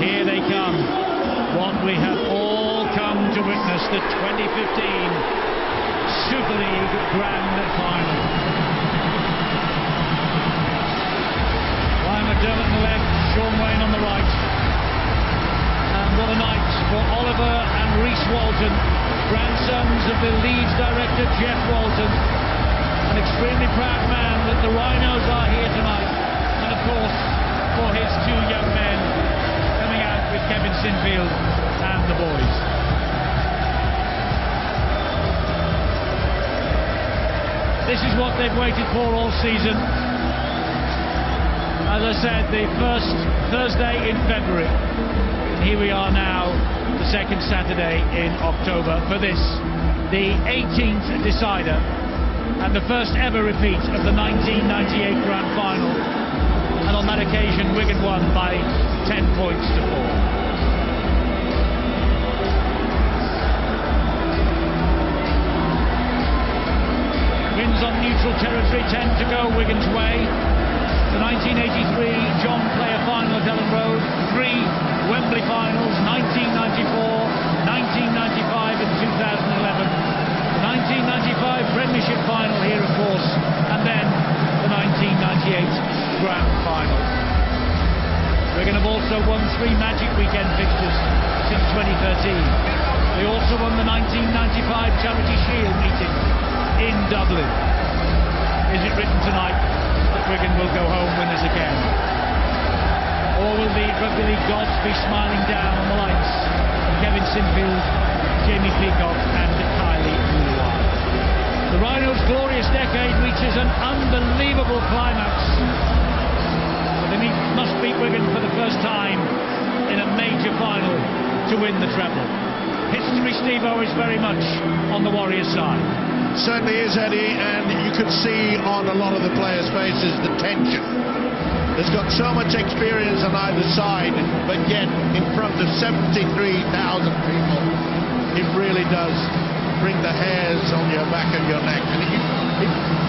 Here they come. What we have all come to witness, the 2015 Super League Grand Final. Ryan McDermott on the left, Sean Wayne on the right. And what a night for Oliver and Rhys Walton, grandsons of the Leeds director Jeff Walton. An extremely proud man that the Rhinos are here tonight. And of course, for his two young men coming out with Kevin Sinfield and the boys. This is what they've waited for all season. As I said, the first Thursday in February. And here we are now, the second Saturday in October for this, the 18th decider and the first ever repeat of the 1998 Grand Final. And on that occasion, Wigan won by 10 points to 4. Wins on neutral territory tend to go Wigan's way. The 1983 John Player final at Ellen Road, 3 Wembley finals, 1994, 1995 and 2011. The 1995 Premiership final here, of course, and then the 1998 Grand Final. Wigan have also won 3 Magic Weekend fixtures since 2013. They also won the 1995 Charity Shield meeting in Dublin. Is it written tonight that Wigan will go home winners again? Or will the Rugby League gods be smiling down on the likes of Kevin Sinfield, Jamie Peacock and Kylie Mouloir? The Rhinos' glorious decade reaches an unbelievable climax. But they must beat Wigan for the first time in a major final to win the treble. History, Steve-O, is very much on the Warriors' side. Certainly is, Eddie, and you could see on a lot of the players' faces the tension. There's got so much experience on either side, but yet in front of 73,000 people, it really does bring the hairs on your back and your neck. And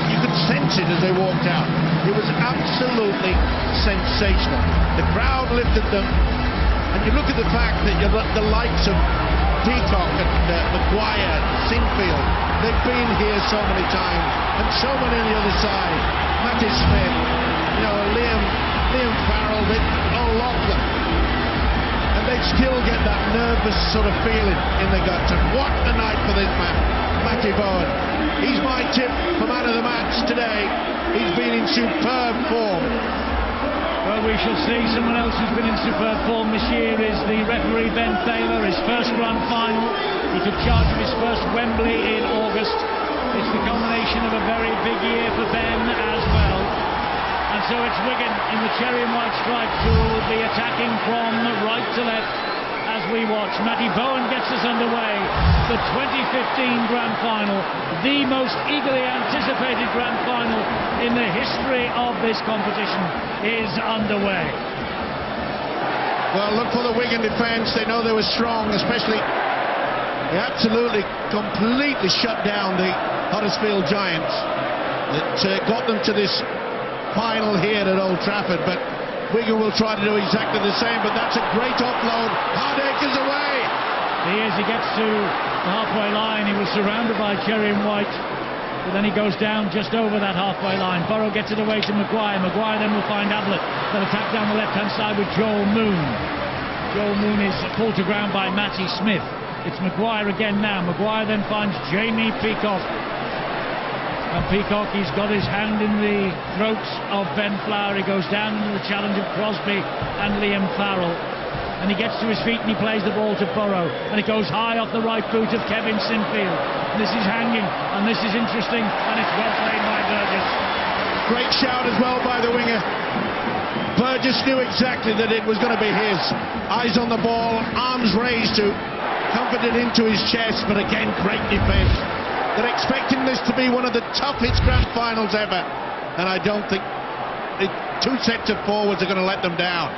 you could sense it as they walked out. It was absolutely sensational. The crowd lifted them, and you look at the fact that you've got the likes of Peacock and Maguire, Sinfield, they've been here so many times, and so many on the other side. Matty Smith, you know, Liam Farrell, all of them. And they still get that nervous sort of feeling in the guts. And what a night for this man, Matty Bowen. He's my tip for man of the match today. He's been in superb form. Well, we shall see. Someone else who's been in superb form this year is the referee Ben Thaler, his first Grand Final. He took charge of his first Wembley in August. It's the culmination of a very big year for Ben as well. And so it's Wigan in the cherry and white stripes who will be attacking from right to left as we watch. Matty Bowen gets us underway. The 2015 Grand Final, the most eagerly anticipated Grand Final in the history of this competition, is underway. Well, look for the Wigan defence. They know they were strong, especially they absolutely, completely shut down the Huddersfield Giants. That got them to this final here at Old Trafford, but Wigan will try to do exactly the same. But that's a great offload. Hardaker's away. He gets to the halfway line. He was surrounded by cherry and white, but then he goes down just over that halfway line. Burrow gets it away to Maguire. Maguire then will find Ablett. They'll attack down the left-hand side with Joel Moon. Joel Moon is pulled to ground by Matty Smith. It's Maguire again now. Maguire then finds Jamie Peacock. And Peacock, he's got his hand in the throats of Ben Flower. He goes down into the challenge of Crosby and Liam Farrell. And he gets to his feet and he plays the ball to Burrow. And it goes high off the right boot of Kevin Sinfield. This is hanging, and this is interesting, and it's well played by Burgess. Great shout as well by the winger. Burgess knew exactly that it was going to be his. Eyes on the ball, arms raised to comfort it into his chest, but again, great defence. They're expecting this to be one of the toughest Grand Finals ever, and I don't think the two sets of forwards are going to let them down.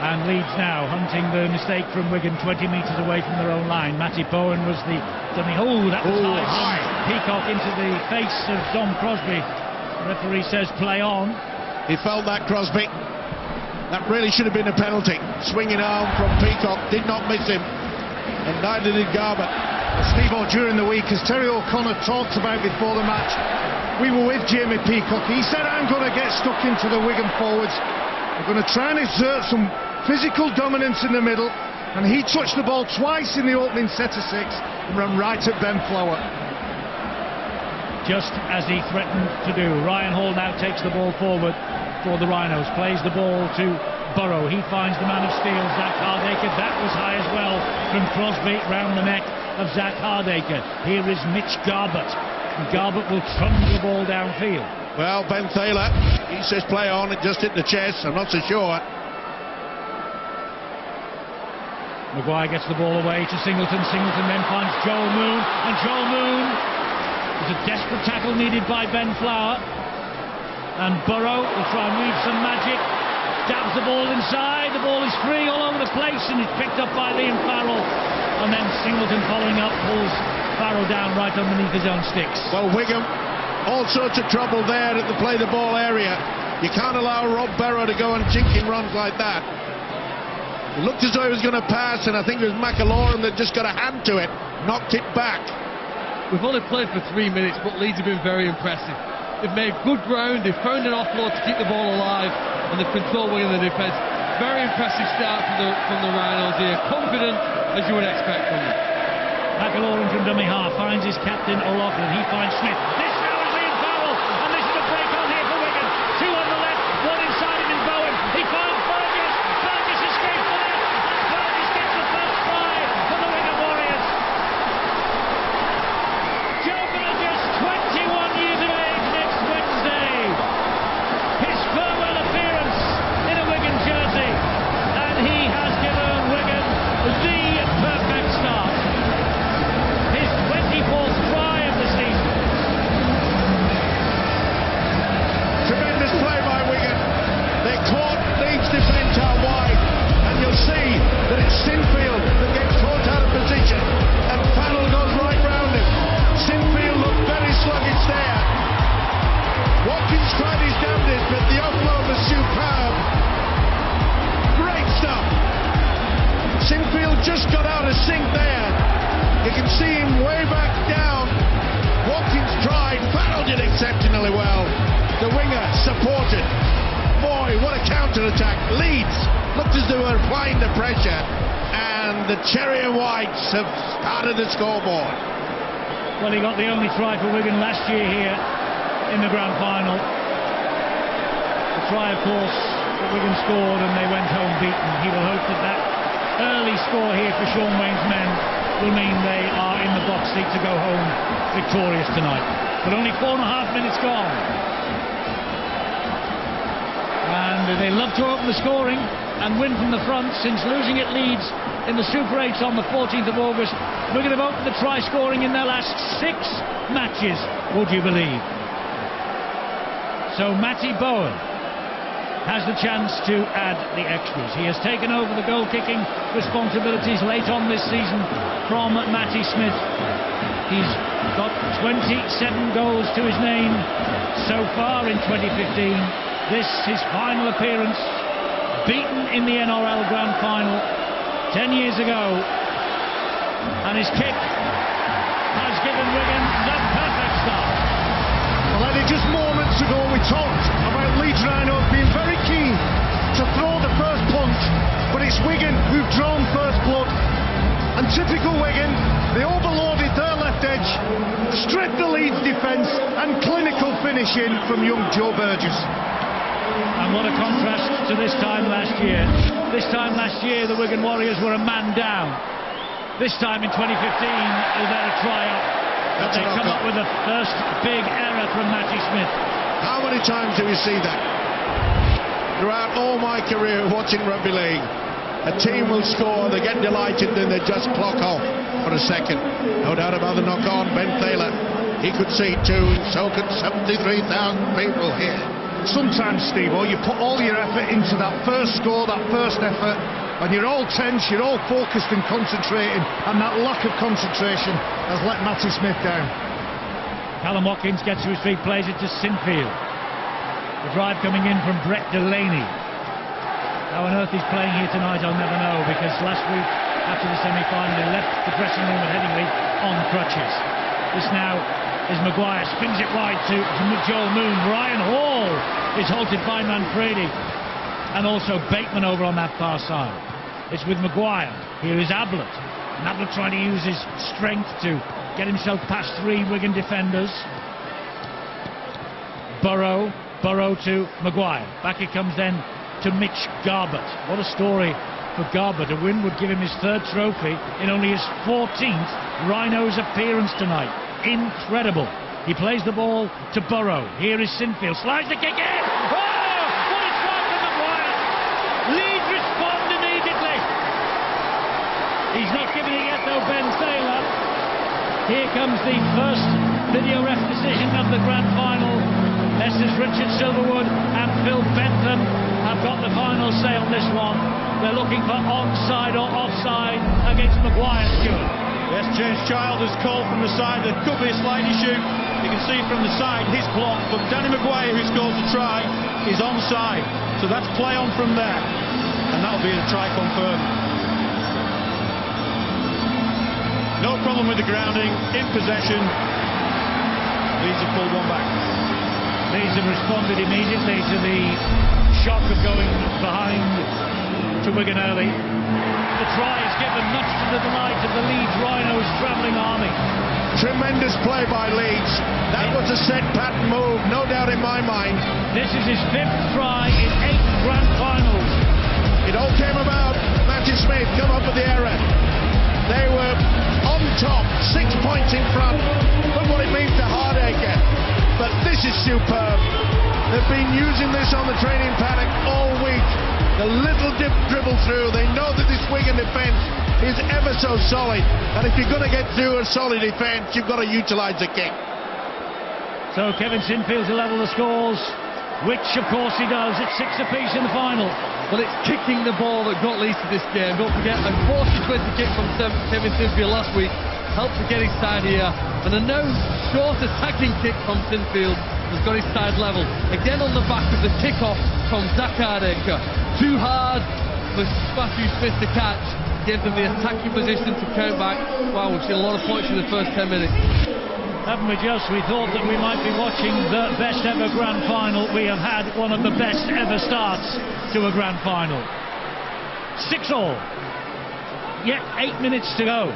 And Leeds now hunting the mistake from Wigan 20 metres away from their own line. Matty Bowen was the dummy. Oh, that was high. Peacock into the face of Dom Crosby. The referee says play on. He felt that, Crosby. That really should have been a penalty. Swinging arm from Peacock, did not miss him, and neither did Garbutt. Steve-O, during the week, as Terry O'Connor talked about before the match, we were with Jamie Peacock. He said, I'm going to get stuck into the Wigan forwards. We're going to try and exert some physical dominance in the middle. And he touched the ball twice in the opening set of 6 and ran right at Ben Flower. Just as he threatened to do. Ryan Hall now takes the ball forward for the Rhinos. Plays the ball to Burrow. He finds the man of steel, Zach Hardacre. That was high as well from Crosby round the neck of Zach Hardacre. Here is Mitch Garbutt. And Garbutt will trundle the ball downfield. Well, Ben Thaler, he says play on, it just hit the chest. I'm not so sure. Maguire gets the ball away to Singleton. Singleton then finds Joel Moon, and Joel Moon, there's a desperate tackle needed by Ben Flower, and Burrow will try and weave some magic, dabs the ball inside, the ball is free all over the place, and it's picked up by Liam Farrell, and then Singleton following up pulls Farrell down right underneath his own sticks. Well, Wigan, all sorts of trouble there at the play the ball area. You can't allow Rob Burrow to go on jinking runs like that. It looked as though he was going to pass, and I think it was McAlorum that just got a hand to it, knocked it back. We've only played for 3 minutes, but Leeds have been very impressive. They've made good ground, they've found an offload to keep the ball alive, and they've controlled Wigan in the defence. Very impressive start from the Rhinos here, confident as you would expect from them. McAlorum from dummy half finds his captain O'Loughlin. He finds Smith. This now is Liam Farrell, and this is a break on here for Wigan. 2 on the left, 1 inside him in Bowen. He finds Burgess. Burgess escapes the left, and Burgess gets the first try for the Wigan Warriors. Joe Burgess, 21 years of age next Wednesday. His farewell appearance in a Wigan jersey, and he has given Wigan the perfect start. His 24th try of the season. Tremendous play by Wigan. They caught Leeds defence out wide, and you'll see that it's Sinfield that gets caught out of position, and Farrell goes right round him. Sinfield looked very sluggish there. Watkins tried his damnedest, but the offload was superb. Great stuff. Sinfield just got out of sync there. You can see him way back down. Watkins tried, Farrell did exceptionally well. The winger supported. Boy, what a counter-attack. Leeds looked as though they were applying the pressure, and the Cherry and Whites have started the scoreboard. Well, he got the only try for Wigan last year here in the grand final. The try, of course, that Wigan scored, and they went home beaten. He will hope that that early score here for Sean Wayne's men will mean they are in the box seat to go home victorious tonight. But only 4.5 minutes gone. And they love to open the scoring and win from the front. Since losing at Leeds in the Super 8s on the 14th of August, Wigan have opened the try scoring in their last 6 matches, would you believe? So Matty Bowen has the chance to add the extras. He has taken over the goal-kicking responsibilities late on this season from Matty Smith. He's got 27 goals to his name so far in 2015. This his final appearance, beaten in the NRL Grand Final 10 years ago, and his kick has given Wigan the perfect start. Well, Eddie, just moments ago we talked about Leeds Rhinos being very keen to throw the first punch, but it's Wigan who've drawn first blood. And typical Wigan, they overloaded their left edge, stripped the Leeds defence, and clinical finishing from young Joe Burgess. And what a contrast to this time last year. This time last year, the Wigan Warriors were a man down. This time in 2015, they're a try-up. But they come up with the first big error from Matty Smith. How many times do we see that? Throughout all my career watching rugby league, a team will score, they get delighted, then they just clock off for a second. No doubt about the knock-on. Ben Thaler, he could see too, so could 73,000 people here. Sometimes, Steve-O, you put all your effort into that first score, that first effort, and you're all tense, you're all focused and concentrating, and that lack of concentration has let Matty Smith down. Callum Watkins gets to his feet, plays it to Sinfield. The drive coming in from Brett Delaney. How on earth he's playing here tonight, I'll never know, because last week, after the semi-final, he left the dressing room at Headingley on crutches. This now is Maguire, spins it wide to Joel Moon. Ryan Hall is halted by Manfredi, and also Bateman over on that far side. It's with Maguire. Here is Ablett. And Ablett trying to use his strength to get himself past 3 Wigan defenders. Burrow to Maguire. Back it comes then to Mitch Garbett. What a story for Garbett. A win would give him his 3rd trophy in only his 14th Rhinos appearance tonight. Incredible. He plays the ball to Burrow. Here is Sinfield. Slides the kick in. Oh! What a try from Maguire. Leeds respond immediately. He's not giving it yet though, Ben Taylor. Here comes the first video ref decision of the grand final. Leicester's Richard Silverwood and Phil Bentham have got the final say on this one. They're looking for onside or offside against Maguire, Stuart. Yes, James Child has called from the side. There could be a slight issue. You can see from the side his block, but Danny Maguire, who scores the try, is onside. So that's play on from there, and that'll be a try confirmed. No problem with the grounding, in possession. Leeds have pulled one back. Leeds have responded immediately to the shock of going behind to Wigan early. The try is given much to the delight of the Leeds Rhinos travelling army. Tremendous play by Leeds. That was a set pattern move, no doubt in my mind. This is his 5th try in 8 grand finals. It all came about. Matty Smith come up with the error. They were on top, 6 points in front. Look what it means to Hardacre. But this is superb. They've been using this on the training paddock all week. The little dip dribble through. They know that this Wigan defence is ever so solid. And if you're going to get through a solid defence, you've got to utilise the kick. So Kevin Sinfield to level the scores, which of course he does. It's 6 apiece in the final. Well, it's kicking the ball that got Leeds to this game. Don't forget, a 40-20 kick from Kevin Sinfield last week helped to get his side here. And a no short attacking kick from Sinfield has got his side level. Again on the back of the kick-off from Zach Hardacre. Too hard for Matthew Smith to catch. Gave them the attacking position to count back. Wow, we've seen a lot of points in the first 10 minutes. Haven't we just? We thought that we might be watching the best ever grand final. We have had one of the best ever starts to a grand final. 6-all. Yet 8 minutes to go.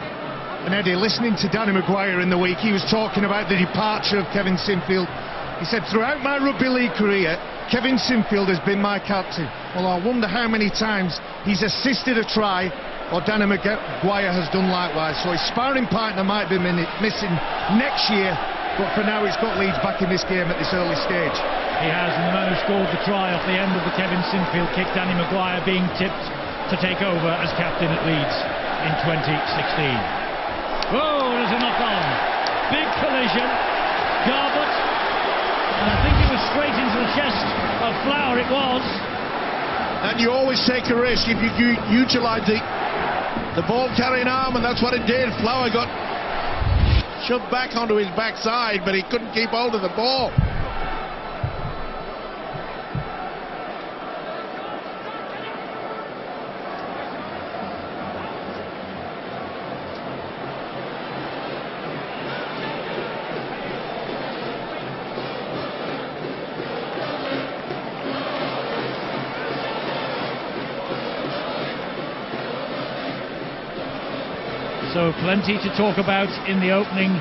And Eddie, listening to Danny Maguire in the week, he was talking about the departure of Kevin Sinfield. He said, throughout my rugby league career, Kevin Sinfield has been my captain. Well, I wonder how many times he's assisted a try or Danny Maguire has done likewise. So his sparring partner might be missing next year, but for now he's got Leeds back in this game at this early stage. He has, and the man who scored the try off the end of the Kevin Sinfield kick, Danny Maguire, being tipped to take over as captain at Leeds in 2016. Oh, there's a knock-on. Big collision. Garbett. And I think it was straight into the chest of Flower, it was. And you always take a risk if you utilise the ball carrying arm, and that's what it did. Flower got shoved back onto his backside, but he couldn't keep hold of the ball. So plenty to talk about in the opening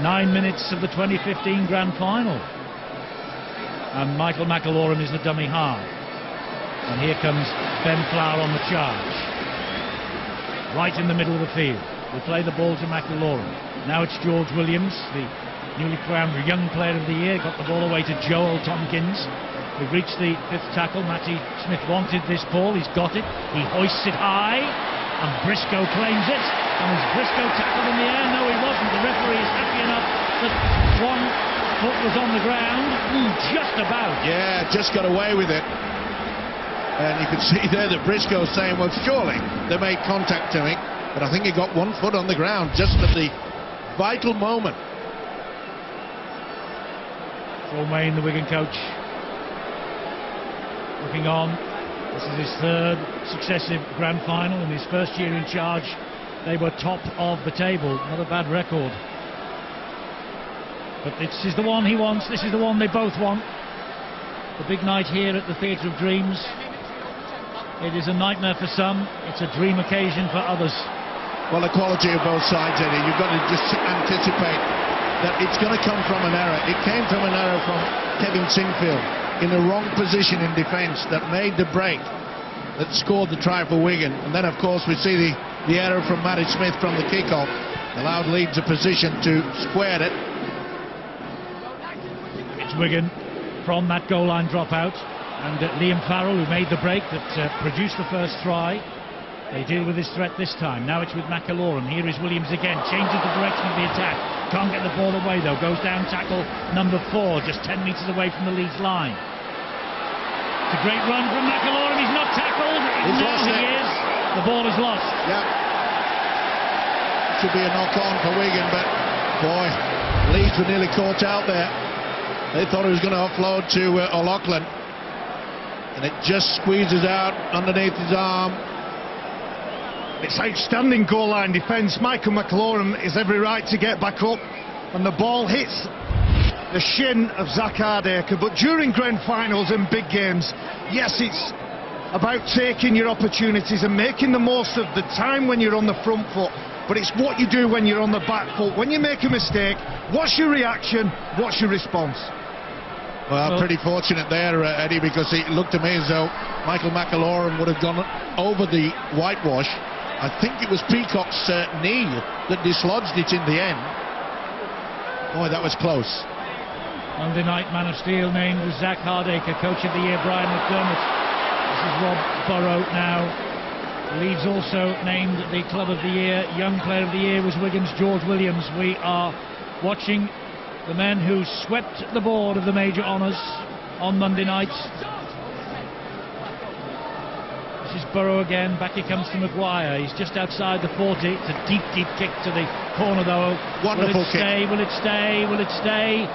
9 minutes of the 2015 Grand Final. And Michael McIlaurin is the dummy half. And here comes Ben Flower on the charge. Right in the middle of the field. We'll play the ball to McIlaurin. Now it's George Williams, the newly crowned Young Player of the Year. Got the ball away to Joel Tompkins. We've reached the 5th tackle. Matty Smith wanted this ball. He's got it. He hoists it high. And Briscoe claims it. And was Briscoe tackled in the air? No, he wasn't. The referee is happy enough that 1 foot was on the ground. Just about. Yeah, just got away with it. And you can see there that Briscoe saying, well, surely they made contact to me. But I think he got 1 foot on the ground just at the vital moment. Paul Mayne, the Wigan coach, looking on. This is his third successive grand final. In his first year in charge, they were top of the table. Not a bad record. But this is the one he wants. This is the one they both want. The big night here at the Theatre of Dreams. It is a nightmare for some. It's a dream occasion for others. Well, the quality of both sides, Eddie, you've got to just anticipate that it's going to come from an error. It came from an error from Kevin Sinfield in the wrong position in defence that made the break, that scored the try for Wigan. And then, of course, we see the error from Matty Smith from the kick-off, allowed Leeds a position to square it. It's Wigan from that goal line dropout, and Liam Farrell, who made the break that produced the first try. They deal with his threat this time. Now it's with McAlorum. Here is Williams again, changes the direction of the attack, can't get the ball away though, goes down tackle number 4, just 10 metres away from the Leeds line. It's a great run from McAlorum. He's not tackled. He's lost it. He is. The ball is lost. Yeah. Should be a knock-on for Wigan, but boy, Leeds were nearly caught out there. They thought it was going to offload to O'Loughlin, and it just squeezes out underneath his arm. It's outstanding goal line defence. Michael McAlorum is every right to get back up, and the ball hits the shin of Zach Hardaker. But during grand finals and big games, yes, it's about taking your opportunities and making the most of the time when you're on the front foot, but it's what you do when you're on the back foot. When you make a mistake, what's your reaction, what's your response? Well, pretty fortunate there, Eddie, because it looked to me as though Michael McAlorum would have gone over the whitewash. I think it was Peacock's knee that dislodged it in the end. Boy, that was close. Monday night man of steel named Zach Hardaker, coach of the year Brian McDermott. This is Rob Burrow now. Leeds also named the club of the year. Young player of the year was Wigan's George Williams. We are watching the men who swept the board of the major honours on Monday night. This is Burrow again. Back he comes to Maguire. He's just outside the 40. It's a deep, deep kick to the corner though. Wonderful kick. Will it stay? Will it stay?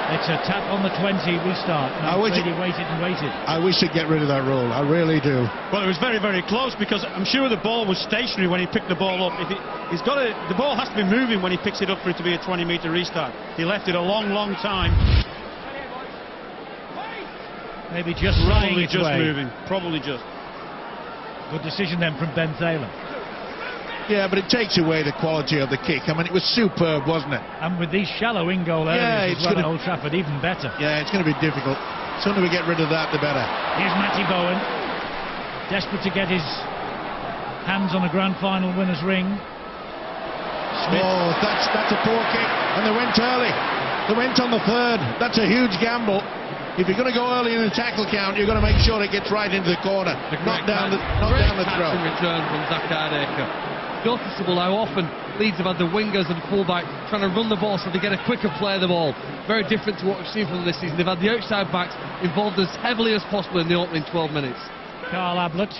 It's a tap on the 20, restart. No, Brady waited and waited. I wish he'd get rid of that rule, I really do. Well, it was very, very close, because I'm sure the ball was stationary when he picked the ball up. The ball has to be moving when he picks it up for it to be a 20-metre restart. He left it a long, long time. Maybe just probably just moving. Probably just. Good decision then from Ben Thaler. Yeah, but it takes away the quality of the kick. I mean, it was superb, wasn't it? And with these shallow in-goal areas as well at Old Trafford, even better. Yeah, it's going to be difficult. The sooner we get rid of that, the better. Here's Matty Bowen, desperate to get his hands on a grand final winner's ring. Smith. Oh, that's a poor kick, and they went early. They went on the third. That's a huge gamble. If you're going to go early in the tackle count, you've got to make sure it gets right into the corner, not down the throat. Return from Zach Hardaker. Noticeable how often Leeds have had the wingers and fullbacks trying to run the ball so they get a quicker play of the ball. Very different to what we've seen from this season. They've had the outside backs involved as heavily as possible in the opening 12 minutes. Carl Ablett,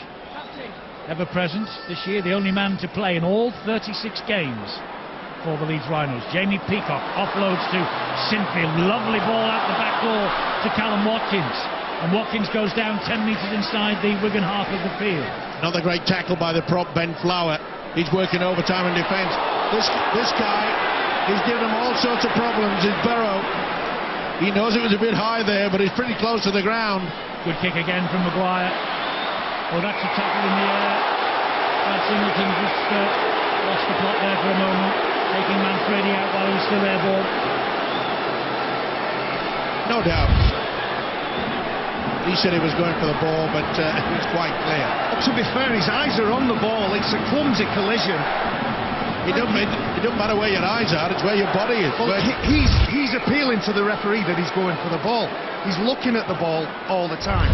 ever present this year, the only man to play in all 36 games for the Leeds Rhinos. Jamie Peacock offloads to Sinfield. Lovely ball out the back door to Callum Watkins. And Watkins goes down 10 metres inside the Wigan half of the field. Another great tackle by the prop, Ben Flower. He's working overtime in defence. This guy, he's given him all sorts of problems. Is Burrow. He knows it was a bit high there, but he's pretty close to the ground. Good kick again from Maguire. Oh, that's a tackle in the air. Brad Singleton just lost the plot there for a moment, taking Manfredi out while he was still airborne. No doubt. He said he was going for the ball, but it was quite clear. To be fair, his eyes are on the ball. It's a clumsy collision. It doesn't matter where your eyes are, it's where your body is. Well, he's appealing to the referee that he's going for the ball. He's looking at the ball all the time.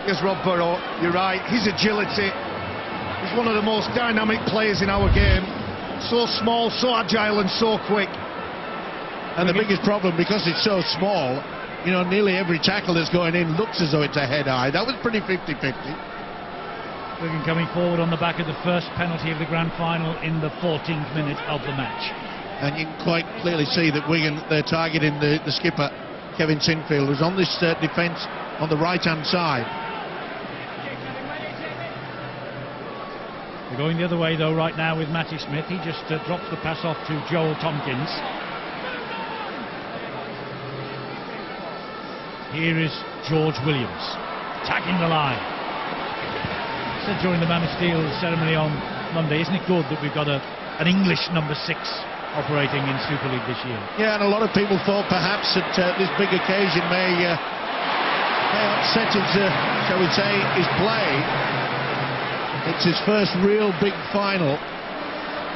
Here's Rob Burrow. You're right. His agility. He's one of the most dynamic players in our game. So small, so agile and so quick. And the biggest problem, because it's so small, you know, nearly every tackle that's going in looks as though it's a head-eye. That was pretty 50-50. Wigan coming forward on the back of the first penalty of the grand final in the 14th minute of the match. And you can quite clearly see that Wigan, they're targeting the skipper, Kevin Sinfield, who's on this defence on the right-hand side. We're going the other way though right now with Matty Smith. He just drops the pass off to Joel Tompkins. Here is George Williams attacking the line. I said during the Man of Steel ceremony on Monday, isn't it good that we've got an English number 6 operating in Super League this year? Yeah, and a lot of people thought perhaps that this big occasion may upset his, shall we say, his play. It's his first real big final,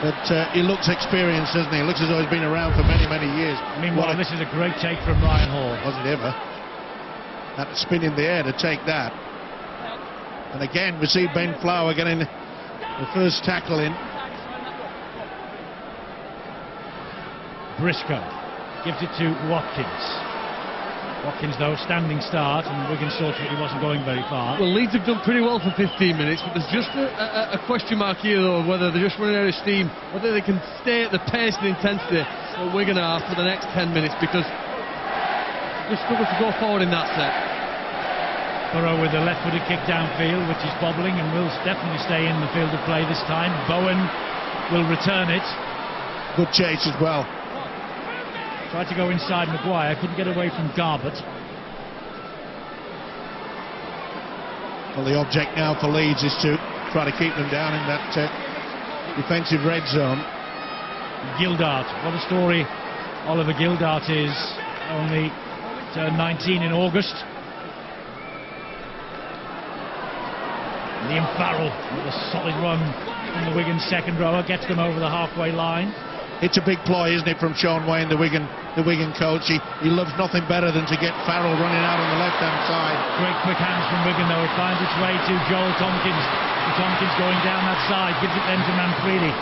but he looks experienced, doesn't he? He looks as though he's been around for many, many years. Meanwhile, this is a great take from Ryan Hall. Was it ever? Had to spin in the air to take that. And again, we see Ben Flower getting the first tackle in. Briscoe gives it to Watkins. Watkins, though, standing start, and Wigan saw that he wasn't going very far. Well, Leeds have done pretty well for 15 minutes, but there's just a question mark here, though, of whether they're just running out of steam, whether they can stay at the pace and intensity that Wigan are for the next 10 minutes, because they struggle to go forward in that set. Burrow with a left-footed kick downfield, which is bobbling and will definitely stay in the field of play this time. Bowen will return it. Good chase as well. Tried to go inside Maguire, couldn't get away from Garbutt. Well, the object now for Leeds is to try to keep them down in that defensive red zone. Gildart, what a story Oliver Gildart is. Only turned 19 in August. Liam Farrell with a solid run from the Wigan second rower, gets them over the halfway line. It's a big ploy, isn't it, from Sean Wayne, the Wigan coach. He loves nothing better than to get Farrell running out on the left-hand side. Great quick hands from Wigan, though. It finds its way to Joel Tompkins. Tompkins going down that side, gives it then to Manfredi.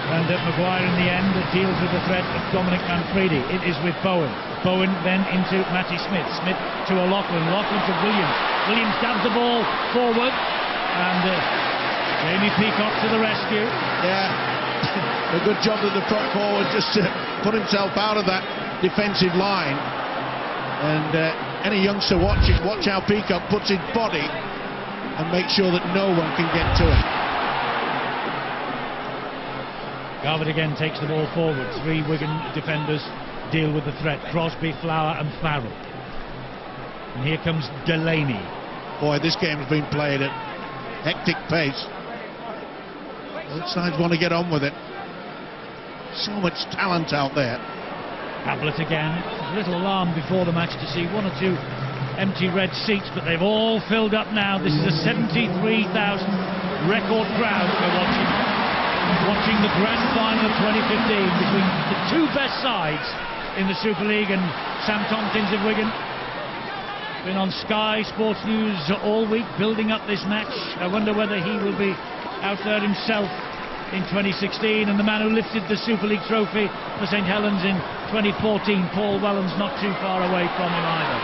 And Maguire in the end deals with the threat of Dominic Manfredi. It is with Bowen. Bowen then into Matty Smith. Smith to O'Loughlin. O'Loughlin to Williams. Williams stabs the ball forward. And Jamie Peacock to the rescue. Yeah, a good job of the prop forward just to put himself out of that defensive line. And any youngster watching, watch how Peacock puts his body and make sure that no one can get to him. Garbutt again takes the ball forward. 3 Wigan defenders deal with the threat. Crosby, Flower and Farrell. And here comes Delaney. Boy, this game has been played at hectic pace. Both sides want to get on with it. So much talent out there. Ablett again. A little alarm before the match to see 1 or 2 empty red seats, but they've all filled up now. This is a 73,000 record crowd we're watching the grand final of 2015 between the 2 best sides in the Super League, and Sam Tompkins of Wigan. Been on Sky Sports News all week building up this match. I wonder whether he will be out there himself in 2016, and the man who lifted the Super League trophy for St Helens in 2014, Paul Whelham's not too far away from him either.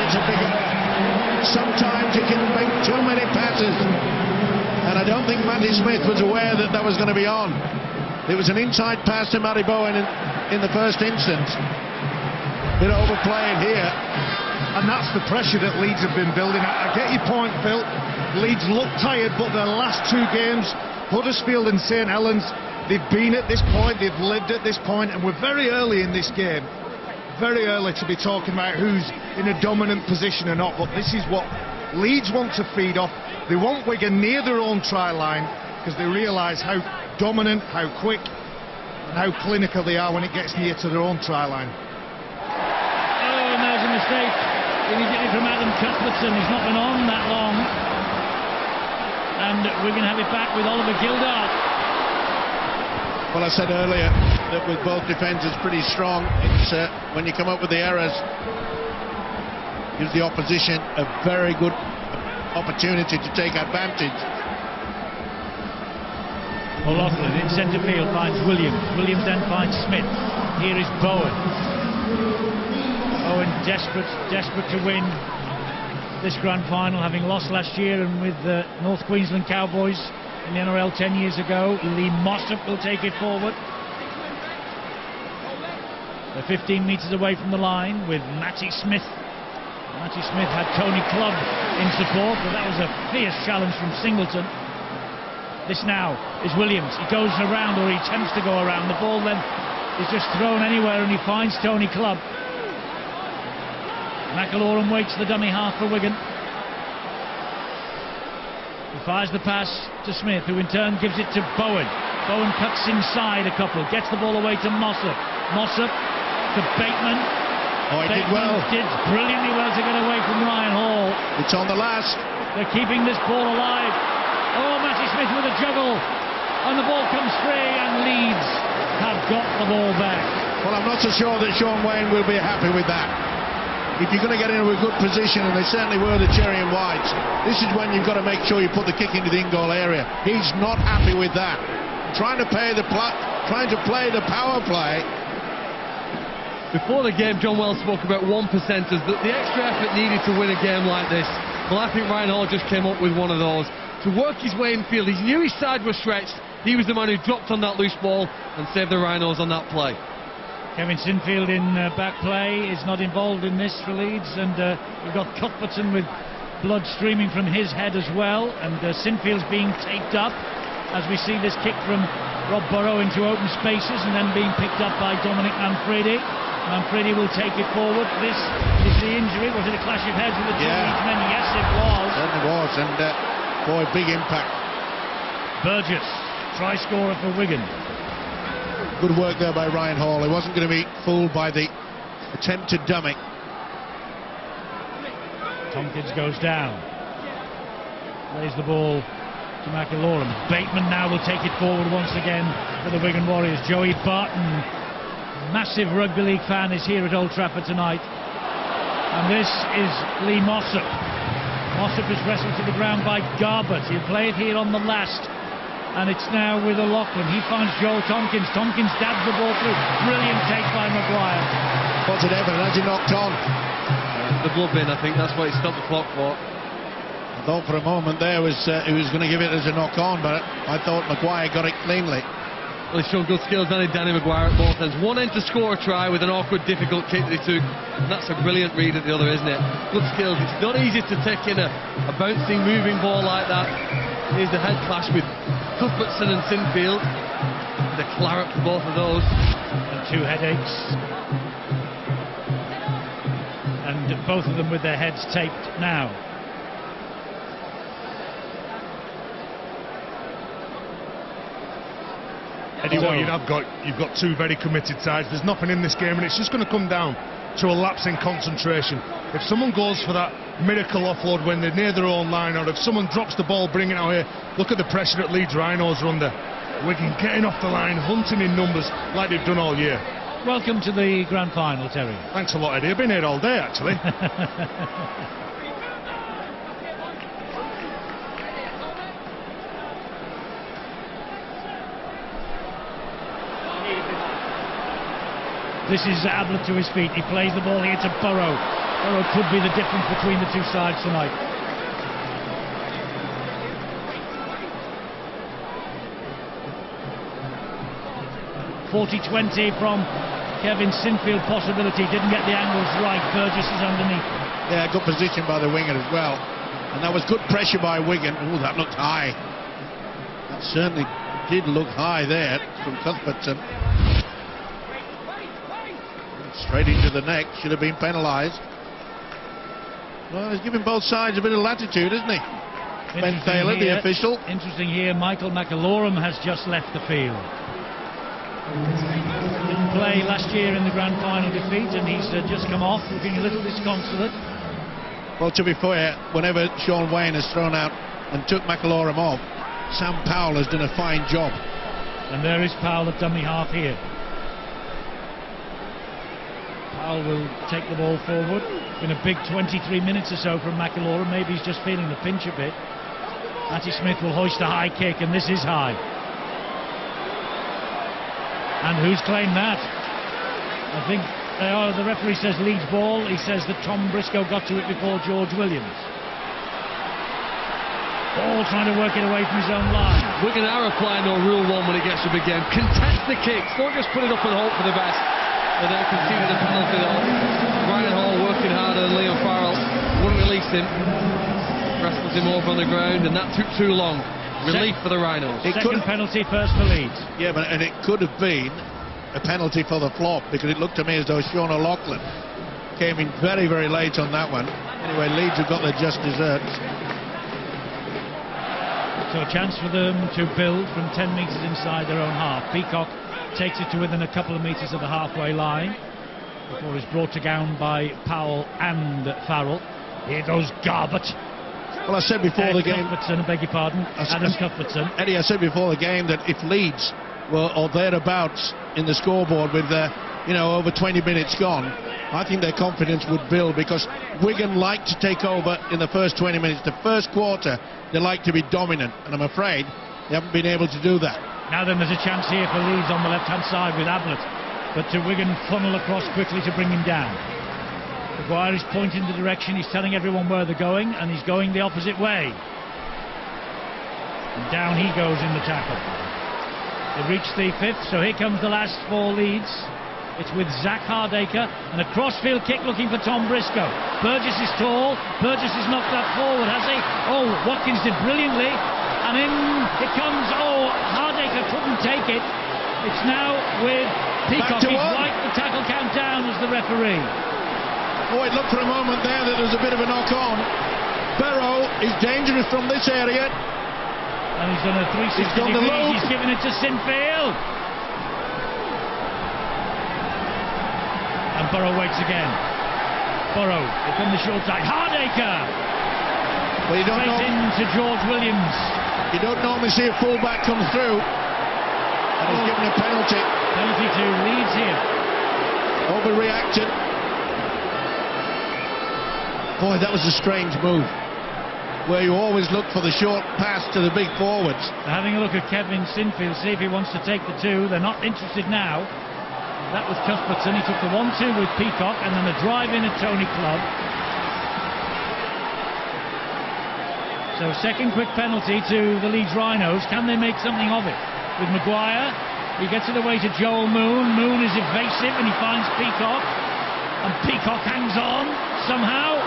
It's a big... Sometimes you can make too many passes, and I don't think Matty Smith was aware that that was going to be on. It was an inside pass to Matty Bowen in the first instance. Bit overplayed here. And that's the pressure that Leeds have been building. I get your point, Phil. Leeds look tired, but their last 2 games, Huddersfield and St Helens, they've been at this point, they've lived at this point, and we're very early in this game. Very early to be talking about who's in a dominant position or not, but this is what Leeds want to feed off. They want Wigan near their own try line because they realise how dominant, how quick, and how clinical they are when it gets near to their own try line. Oh, and there's a mistake immediately from Adam Cuthbertson. He's not been on that long. And we're going to have it back with Oliver Gildart. Well, I said earlier that with both defences pretty strong, it's when you come up with the errors, gives the opposition a very good opportunity to take advantage. O'Loughlin in centre field finds Williams. Williams then finds Smith. Here is Bowen. Bowen desperate to win this grand final, having lost last year and with the North Queensland Cowboys in the NRL 10 years ago. Lee Mossop will take it forward. They're 15 metres away from the line with Matty Smith. Matty Smith had Tony Clubb in support, but that was a fierce challenge from Singleton. This now is Williams. He goes around, or he attempts to go around. The ball then is just thrown anywhere, and he finds Tony Clubb. McIlorum waits the dummy half for Wigan. He fires the pass to Smith, who in turn gives it to Bowen. Bowen cuts inside a couple, gets the ball away to Mossop. Mossop to Bateman. Oh, he did well. Did brilliantly well to get away from Ryan Hall. It's on the last. They're keeping this ball alive. Oh, Matty Smith with a juggle. And the ball comes free, and Leeds have got the ball back. Well, I'm not so sure that Sean Wayne will be happy with that. If you're going to get into a good position, and they certainly were, the Cherry and Whites, this is when you've got to make sure you put the kick into the in-goal area. He's not happy with that. Trying to play the power play. Before the game, John Wells spoke about 1%ers, the extra effort needed to win a game like this. Well, I think Ryan Hall just came up with one of those. To work his way in field, he knew his side was stretched. He was the man who dropped on that loose ball and saved the Rhinos on that play. Kevin Sinfield in back play is not involved in this for Leeds, and we've got Cuthbertson with blood streaming from his head as well, and Sinfield's being taped up as we see this kick from Rob Burrow into open spaces and then being picked up by Dominic Manfredi. Manfredi will take it forward. This is the injury. Was it a clash of heads with the two Leeds men? Yes, it was. Certainly was, and boy, big impact. Burgess, try scorer for Wigan. Good work there by Ryan Hall. He wasn't going to be fooled by the attempted dummy. Tompkins goes down. Lays the ball to McIlorum. Bateman now will take it forward once again for the Wigan Warriors. Joey Barton, massive rugby league fan, is here at Old Trafford tonight. And this is Lee Mossop. Mossop is wrestled to the ground by Garbett. He'll play it here on the last. And it's now with O'Loughlin. He finds Joel Tompkins. Tompkins dabs the ball through. Brilliant take by Maguire. What's it evident as he knocked on? The blood bin, I think that's what he stopped the clock for. I thought for a moment there he was going to give it as a knock on, but I thought Maguire got it cleanly. Well, he's shown good skills, Danny Maguire at both ends. One end to score a try with an awkward, difficult kick that he took. And that's a brilliant read at the other, isn't it? Good skills. It's not easy to take in a bouncing, moving ball like that. Here's the head clash with Cuthbertson and Sinfield. The claret for both of those. And two headaches. And both of them with their heads taped now. Eddie, what you've got two very committed sides. There's nothing in this game, and it's just going to come down to a lapse in concentration. If someone goes for that miracle offload when they're near their own line, or if someone drops the ball, bring it out here, look at the pressure that Leeds Rhinos are under. Wigan getting off the line, hunting in numbers like they've done all year. Welcome to the grand final, Terry. Thanks a lot, Eddie. I've been here all day, actually. This is Ablett to his feet. He plays the ball here to Burrow. Burrow could be the difference between the two sides tonight. .40-20 from Kevin Sinfield possibility. Didn't get the angles right. Burgess is underneath. Yeah, good position by the winger as well. And that was good pressure by Wigan. Oh, that looked high. That certainly did look high there from Cuthbertson. Straight into the neck, should have been penalised. Well, he's giving both sides a bit of latitude, isn't he? Ben Thaler, the official. Interesting here, Michael McIlorum has just left the field. Didn't play last year in the grand final defeat, and he's just come off, looking a little disconsolate. Well, to be fair, whenever Sean Wayne has thrown out and took McIlorum off, Sam Powell has done a fine job. And there is Powell at dummy half here. Powell will take the ball forward. Been a big 23 minutes or so from McIlorum. Maybe he's just feeling the pinch a bit. Matty Smith will hoist a high kick, and this is high. And who's claimed that? I think the referee says Leeds ball. He says that Tom Briscoe got to it before George Williams. Ball trying to work it away from his own line. Wigan are applying no rule one when it gets to a big game. Contest the kicks. Don't just put it up and hope for the best. But they conceded a penalty though. Ryan Hall working harder than Liam Farrell. Wouldn't release him. Wrestled him over on the ground, and that took too long. Relief for the Rhinos. Second penalty first for Leeds. Yeah, and it could have been a penalty for the flop, because it looked to me as though Sean O'Loughlin came in very, very late on that one. Anyway, Leeds have got their just desserts. So a chance for them to build from 10 metres inside their own half. Peacock takes it to within a couple of metres of the halfway line before it's brought down by Powell and Farrell. Here goes Garbutt. Well, I said before the game... Cuthbertson, I beg your pardon. Adam Cuthbertson. Eddie, I said before the game that if Leeds were or thereabouts in the scoreboard with, over 20 minutes gone, I think their confidence would build, because Wigan like to take over in the first 20 minutes. The first quarter, they like to be dominant, and I'm afraid they haven't been able to do that. Now then, there's a chance here for Leeds on the left-hand side with Ablett, but to Wigan funnel across quickly to bring him down. Maguire is pointing the direction, he's telling everyone where they're going, and he's going the opposite way. And down he goes in the tackle. They reach the fifth, so here comes the last for Leeds. It's with Zach Hardacre, and a crossfield kick looking for Tom Briscoe. Burgess is tall, Burgess has knocked that forward, has he? Oh, Watkins did brilliantly, and in it comes, Hardacre couldn't take it. It's now with Peacock, he's right the tackle count down as the referee. Oh, it looked for a moment there that there was a bit of a knock-on. Barrow is dangerous from this area. And he's done a 360 he's gone degree, the loop. He's given it to Sinfield. And Burrow waits again. Burrow, from the short side. Hardacre! Well, you don't straight into George Williams. You don't normally see a fullback come through. And he's given a penalty. Penalty to Leeds here. Overreacted. Boy, that was a strange move, where you always look for the short pass to the big forwards. Having a look at Kevin Sinfield, see if he wants to take the two. They're not interested now. That was Cuthbertson. He took the 1-2 with Peacock, and then the drive in at Tony Clubb. So second quick penalty to the Leeds Rhinos. Can they make something of it? With Maguire, he gets it away to Joel Moon. Moon is evasive, and he finds Peacock. And Peacock hangs on somehow.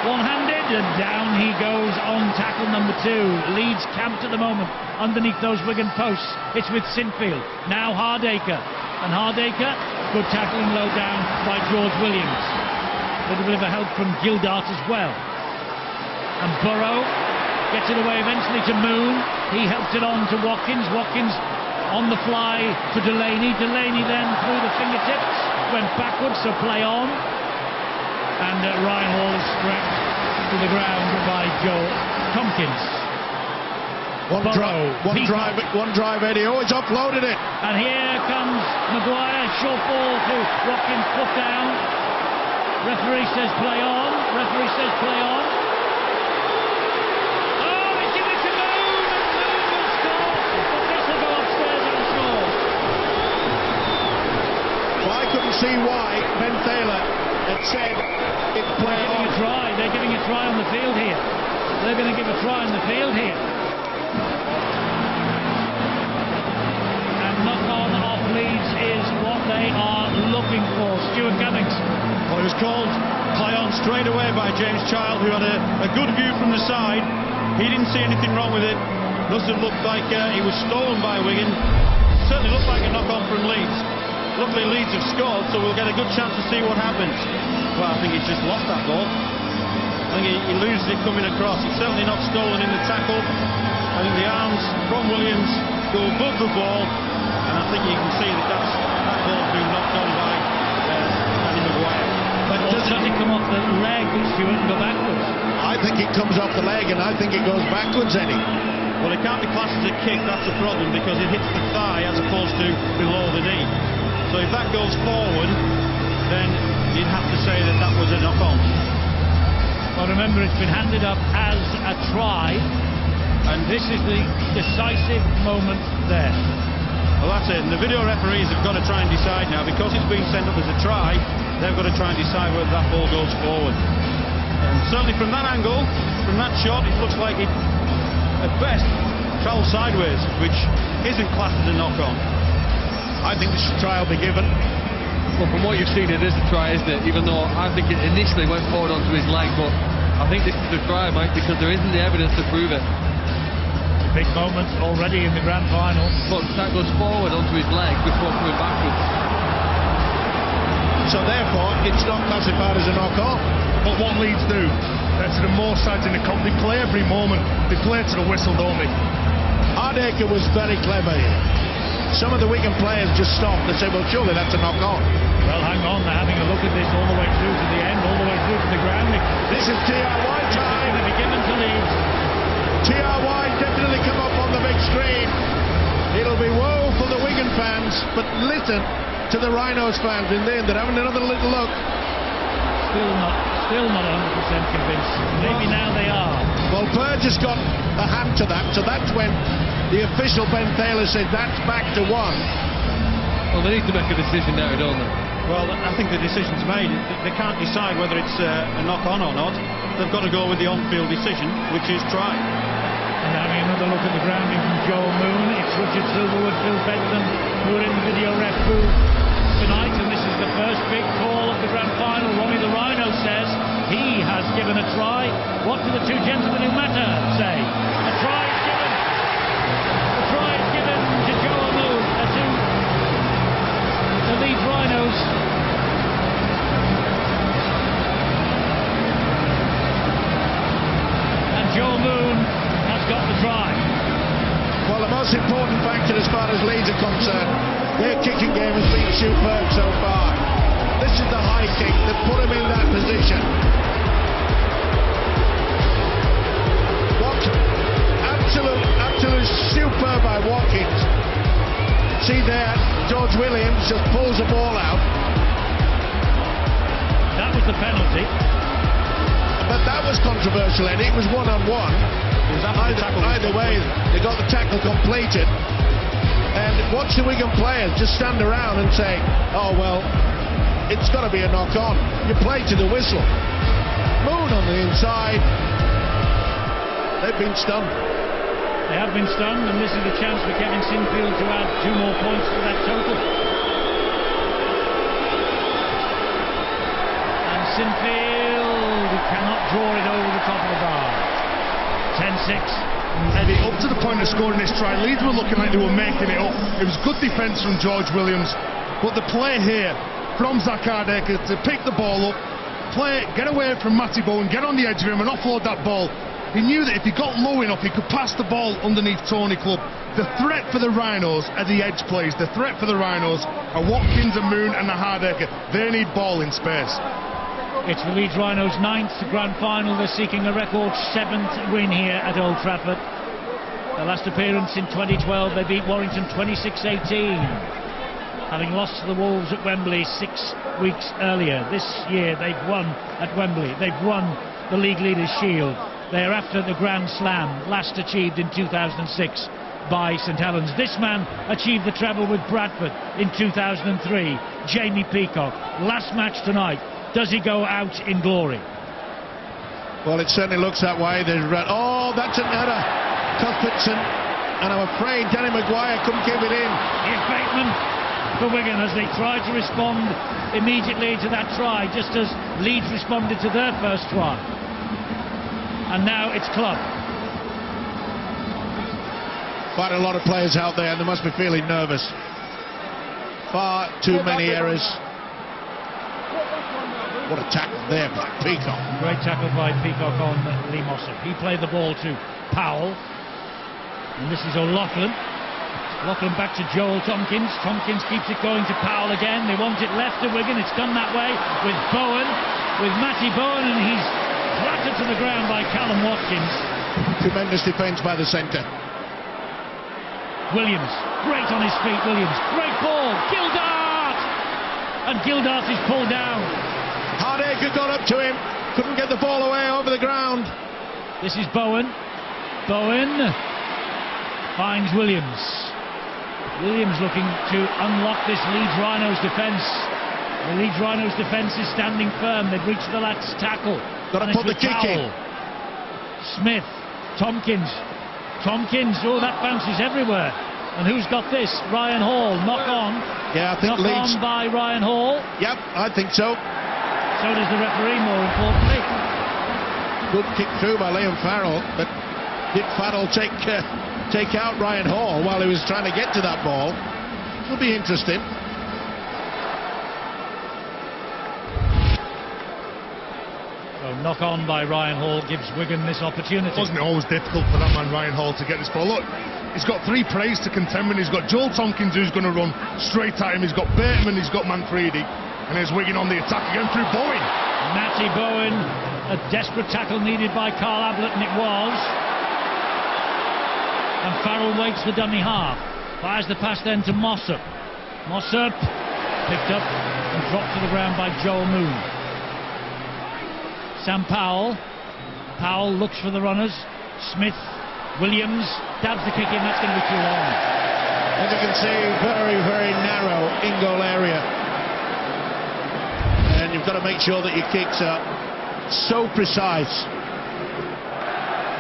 One-handed, and down he goes on tackle number 2. Leeds camped at the moment underneath those Wigan posts. It's with Sinfield. Now Hardacre. And Hardacre, good tackling low down by George Williams. A little bit of a help from Gildart as well. And Burrow gets it away eventually to Moon. He helps it on to Watkins. Watkins on the fly to Delaney. Delaney then through the fingertips. Went backwards, so play on. And Ryan Hall is strapped to the ground by Joe Tompkins. One drive, Eddie. Oh, he's offloaded it. And here comes Maguire. Short ball to Watkins, put down. Referee says play on. Referee says play on. Oh, he's given it to Moon. And Moon will score. But this will go upstairs, I'm sure. Well, I couldn't see why Ben Thaler had said it's play on. They're giving a try on the field here. They're going to give a try on the field here. And knock on off Leeds is what they are looking for. Stuart Cummings. Well, it was called play on straight away by James Child, who had a good view from the side. He didn't see anything wrong with it. Must have looked like he was stolen by Wigan. Certainly looked like a knock on from Leeds. Luckily Leeds have scored, so we'll get a good chance to see what happens. Well, I think he's just lost that ball. I think he loses it coming across. It's certainly not stolen in the tackle. I think the arms from Williams go above the ball, and I think you can see that ball's been knocked on by Danny Maguire. But does it come off the leg, Stuart, and go backwards? I think it comes off the leg, and I think it goes backwards, Eddie. Well, it can't be classed as a kick, that's the problem, because it hits the thigh as opposed to below the knee. So if that goes forward, then you'd have to say that was a knock-on. Well, remember, it's been handed up as a try, and this is the decisive moment there. Well, that's it, and the video referees have got to try and decide now, because it's being sent up as a try, they've got to try and decide whether that ball goes forward. And certainly from that angle, from that shot, it looks like it, at best, travels sideways, which isn't classed as a knock-on. I think this trial be given. Well, from what you've seen, it is a try, isn't it? Even though I think it initially went forward onto his leg, but I think this is a try, Mike, because there isn't the evidence to prove it. Big moment already in the grand final. But that goes forward onto his leg before coming backwards. So therefore, it's not classified as a knock-on. But what Leeds do, to the more sides in the comp, they play every moment. They play to the whistle, don't they? Hardacre was very clever here. Some of the Wigan players just stopped and said, well, surely that's a knock-on. Well, hang on, they're having a look at this all the way through to the end, all the way through to the ground. This is TRY This is time. going to be given to Leeds. TRY definitely come up on the big screen. It'll be woe for the Wigan fans, but listen to the Rhinos fans in the end. They're having another little look. Still not 100% convinced. Maybe now they are. Well, Burgess got a hand to that, so that's when the official Ben Taylor said that's back to 1. Well, they need to make a decision now, don't they? Well, I think the decision's made. They can't decide whether it's a knock-on or not. They've got to go with the on-field decision, which is try. And having another look at the grounding from Joel Moon, it's Richard Silverwood, Phil Bedlam, who are in the video ref booth tonight, and this is the first big call of the grand final. Ronnie the Rhino says he has given a try. What do the two gentlemen who matter say? A try is given. A try is given to Joel Moon, to the Leeds Rhinos. And Joel Moon has got the try. Well, the most important factor as far as Leeds are concerned, their kicking game has been superb so far. This is the high kick that put him in that position. What absolute superb by Watkins. See there, George Williams just pulls the ball out. That was the penalty. But that was controversial, Eddie. It was one-on-one. Either way, they got the tackle completed. And watch the Wigan players just stand around and say, oh, well, it's got to be a knock-on. You play to the whistle. Moon on the inside. They've been stunned. They have been stunned, and this is the chance for Kevin Sinfield to add 2 more points to that total. And Sinfield cannot draw it over the top of the bar. 10-6. Eddie, up to the point of scoring this try, Leeds were looking like they were making it up. It was good defence from George Williams, but the play here from Zach Hardacre to pick the ball up, play, get away from Matty Bowen, get on the edge of him and offload that ball. He knew that if he got low enough, he could pass the ball underneath Tony Clubb. The threat for the Rhinos are the edge plays. The threat for the Rhinos are Watkins and Moon and the Hardacre. They need ball in space. It's the Leeds Rhinos' 9th grand final. They're seeking a record 7th win here at Old Trafford. Their last appearance in 2012, they beat Warrington 26-18. Having lost to the Wolves at Wembley 6 weeks earlier. This year they've won at Wembley. They've won the League Leaders' Shield. They are after the Grand Slam, last achieved in 2006 by St Helens. This man achieved the treble with Bradford in 2003. Jamie Peacock. Last match tonight. Does he go out in glory? Well, it certainly looks that way. Oh, that's an error. Cuthbertson, and I'm afraid Danny Maguire couldn't give it in. Here's Bateman for Wigan as they try to respond immediately to that try, just as Leeds responded to their first try. And now it's Clubb. Quite a lot of players out there, and they must be feeling nervous. Far too many errors. What a tackle there by Peacock. Great tackle by Peacock on Lee Mossop. He played the ball to Powell. And this is O'Loughlin. O'Loughlin back to Joel Tompkins. Tompkins keeps it going to Powell again. They want it left to Wigan. It's done that way with Bowen, with Matty Bowen, and he's flattered to the ground by Callum Watkins. Tremendous defence by the centre. Williams, great on his feet, Williams. Great ball, Gildart! And Gildart is pulled down. Hardacre got up to him, couldn't get the ball away over the ground. This is Bowen. Bowen finds Williams. Williams looking to unlock this Leeds Rhinos defence. The Leeds Rhinos defence is standing firm. They've reached the last tackle. Got to put the kick in. Smith, Tompkins. Tompkins, oh, that bounces everywhere. And who's got this? Ryan Hall, knock on. Yeah, I think knock Leeds. on by Ryan Hall. Yep, I think so. So does the referee, more importantly. Good kick through by Liam Farrell, but did Farrell take out Ryan Hall while he was trying to get to that ball? It'll be interesting. So knock on by Ryan Hall gives Wigan this opportunity. Wasn't it always difficult for that man Ryan Hall to get this ball? Look, he's got 3 praise to contend with. He's got Joel Tompkins who's going to run straight at him. He's got Bateman, he's got Manfredi. And there's Wigan on the attack again through Bowen. Matty Bowen, a desperate tackle needed by Carl Ablett, and it was. And Farrell waits the dummy half. Fires the pass then to Mossop. Mossop picked up and dropped to the ground by Joel Moon. Sam Powell. Powell looks for the runners. Smith, Williams, dabs the kick in. That's going to be too long. As you can see, very, very narrow in-goal area. And you've got to make sure that your kicks are so precise.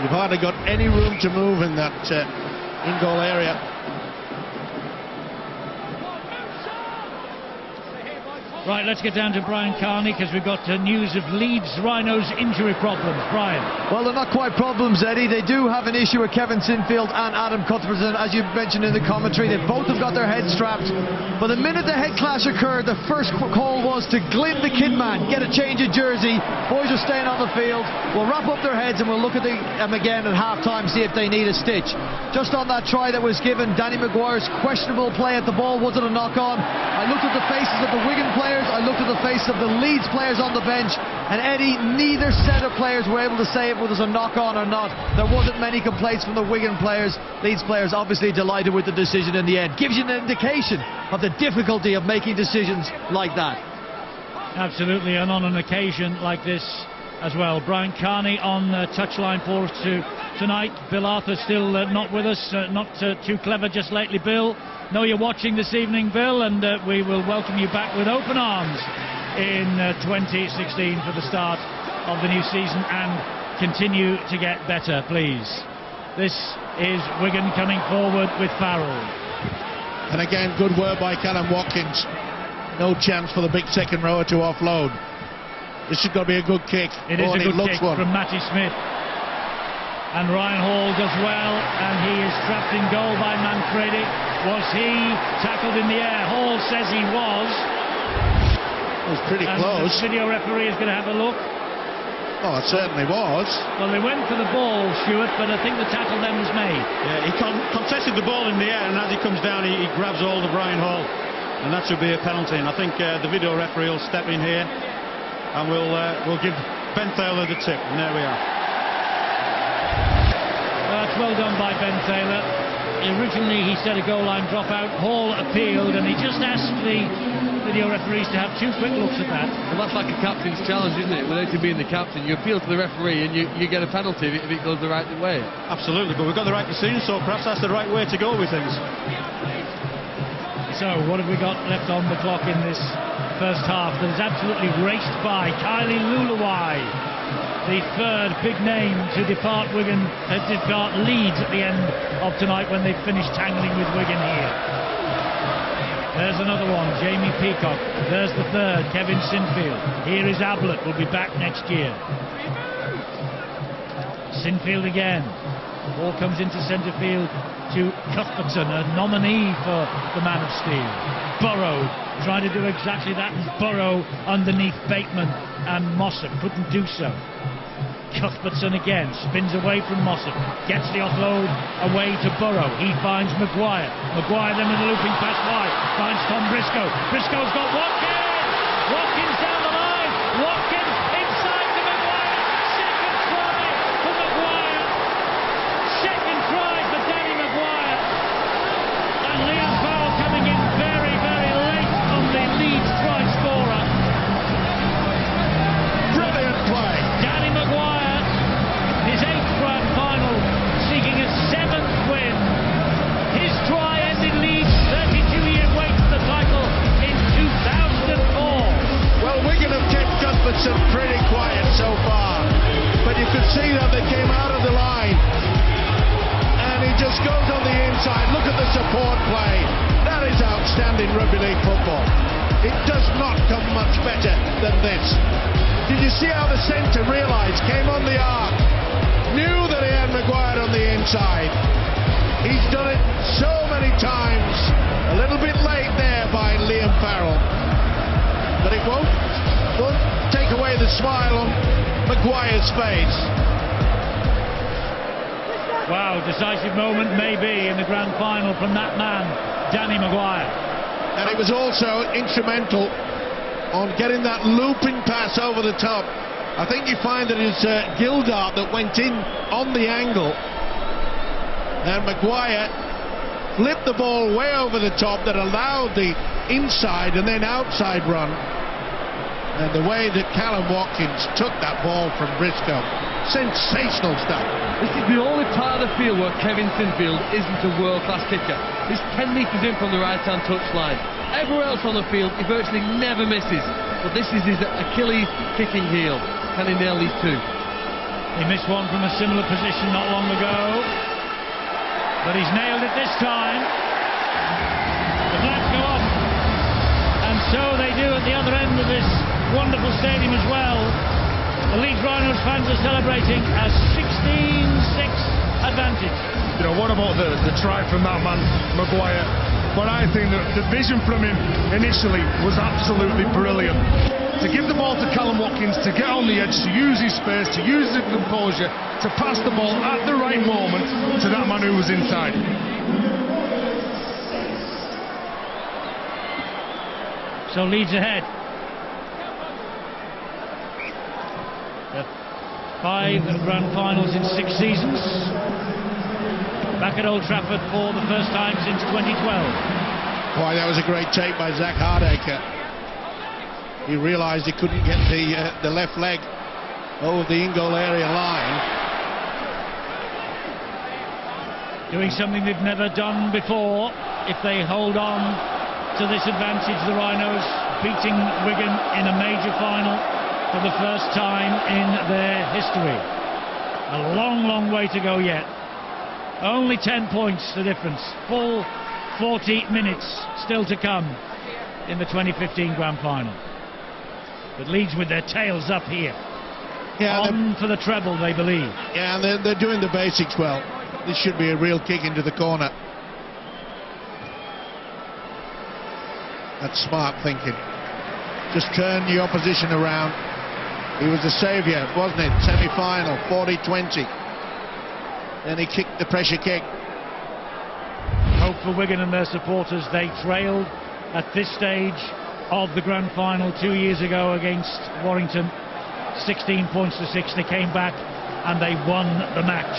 You've hardly got any room to move in that in-goal area. Right, let's get down to Brian Carney, because we've got news of Leeds Rhinos injury problems. Brian. Well, they're not quite problems, Eddie. They do have an issue with Kevin Sinfield and Adam Cuthbertson, as you mentioned in the commentary. They both have got their heads strapped. But the minute the head clash occurred, the first call was to Glyn the Kidman, get a change of jersey. Boys are staying on the field. We'll wrap up their heads and we'll look at them again at half-time, see if they need a stitch. Just on that try that was given, Danny Maguire's questionable play at the ball, was it a knock-on? I looked at the faces of the Wigan players, I looked at the face of the Leeds players on the bench, and Eddie, neither set of players were able to say if it was a knock-on or not. There wasn't many complaints from the Wigan players. Leeds players obviously delighted with the decision in the end. Gives you an indication of the difficulty of making decisions like that. Absolutely, and on an occasion like this as well. Brian Carney on touchline for us tonight. Bill Arthur still not with us, not too clever just lately, Bill. Know you're watching this evening, Bill, and we will welcome you back with open arms in 2016 for the start of the new season, and continue to get better, please. This is Wigan coming forward with Farrell. And again, good work by Callum Watkins. No chance for the big second rower to offload. This has got to be a good kick. It is a good kick from Matty Smith. And Ryan Hall does well, and he is trapped in goal by Manfredi. Was he tackled in the air? Hall says he was. It was pretty close. The video referee is going to have a look. Oh, it certainly was. Well, they went for the ball, Stuart, but I think the tackle then was made. Yeah, he contested the ball in the air, and as he comes down, he grabs hold of Ryan Hall, and that should be a penalty. And I think the video referee will step in here, and we'll give Ben Taylor the tip. And there we are. That's well done by Ben Taylor. Originally he said a goal line dropout. Hall appealed, and he just asked the video referees to have 2 quick looks at that. Well, that's like a captain's challenge, isn't it? Without him being the captain, you appeal to the referee and you get a penalty if it goes the right way. Absolutely, but we've got the right decision, so perhaps that's the right way to go with things. So what have we got left on the clock in this first half that is absolutely raced by? Kylie Lulawai, the third big name to depart Leeds at the end of tonight when they finish tangling with Wigan here. There's another one, Jamie Peacock. There's the third, Kevin Sinfield. Here is Ablett, will be back next year. Sinfield again. The ball comes into centre field to Cuthbertson, a nominee for the Man of Steel. Burrow trying to do exactly that, and Burrow underneath Bateman and Mossop couldn't do so. Cuthbertson again spins away from Mossop, gets the offload away to Burrow. He finds Maguire. Maguire then with a looping pass wide, finds Tom Briscoe. Briscoe's got Watkins! Watkins down the line! Watkins inside to Maguire! Second try for Maguire! Second try for Danny Maguire! And Liam Farrell coming in very, very late on the Leeds try scorer. Brilliant play. Danny Maguire, his 8th grand final, seeking a 7th win. His try ended Leeds' 32-year wait for the title in 2004. Well, Wigan have kept Cuthbertson pretty quiet so far, but you could see that they came out of the line, and he just goes on the inside. Look at the support play. That is outstanding rugby league football. It does not come much better than this. Did you see how the centre realised, came on the arc, knew that he had Maguire on the inside? He's done it so many times. A little bit late there by Liam Farrell. But it won't take away the smile on Maguire's face. Wow, decisive moment maybe in the grand final from that man, Danny Maguire. And it was also instrumental on getting that looping pass over the top. I think you find that it's Gildart that went in on the angle, and Maguire flipped the ball way over the top that allowed the inside and then outside run. And the way that Callum Watkins took that ball from Briscoe, sensational stuff. This is the only part of the field where Kevin Sinfield isn't a world-class kicker. He's 10 metres in from the right-hand touchline. Everywhere else on the field, he virtually never misses. But this is his Achilles kicking heel. Can he nail these two? He missed one from a similar position not long ago, but he's nailed it this time. The flags go off, and so they do at the other end of this wonderful stadium as well. The Leeds Rhinos fans are celebrating a 16-6 advantage. You know, what about the try from that man, Maguire? But I think that the vision from him initially was absolutely brilliant. To give the ball to Callum Watkins, to get on the edge, to use his space, to use his composure, to pass the ball at the right moment to that man who was inside. So Leeds ahead. The 5 grand finals in 6 seasons. Back at Old Trafford for the first time since 2012. Boy, that was a great take by Zach Hardacre. He realised he couldn't get the left leg over the in-goal area line. Doing something they've never done before. If they hold on to this advantage, the Rhinos beating Wigan in a major final for the first time in their history. A long, long way to go yet. Only 10 points the difference. Full 40 minutes still to come in the 2015 grand final. But Leeds with their tails up here. Yeah, on for the treble, they believe. Yeah, and they're doing the basics well. This should be a real kick into the corner. That's smart thinking. Just turn the opposition around. He was the saviour, wasn't it? Semi-final, 40-20. Then he kicked the pressure kick. Hope for Wigan and their supporters. They trailed at this stage of the grand final 2 years ago against Warrington. 16 points to 6. They came back and they won the match.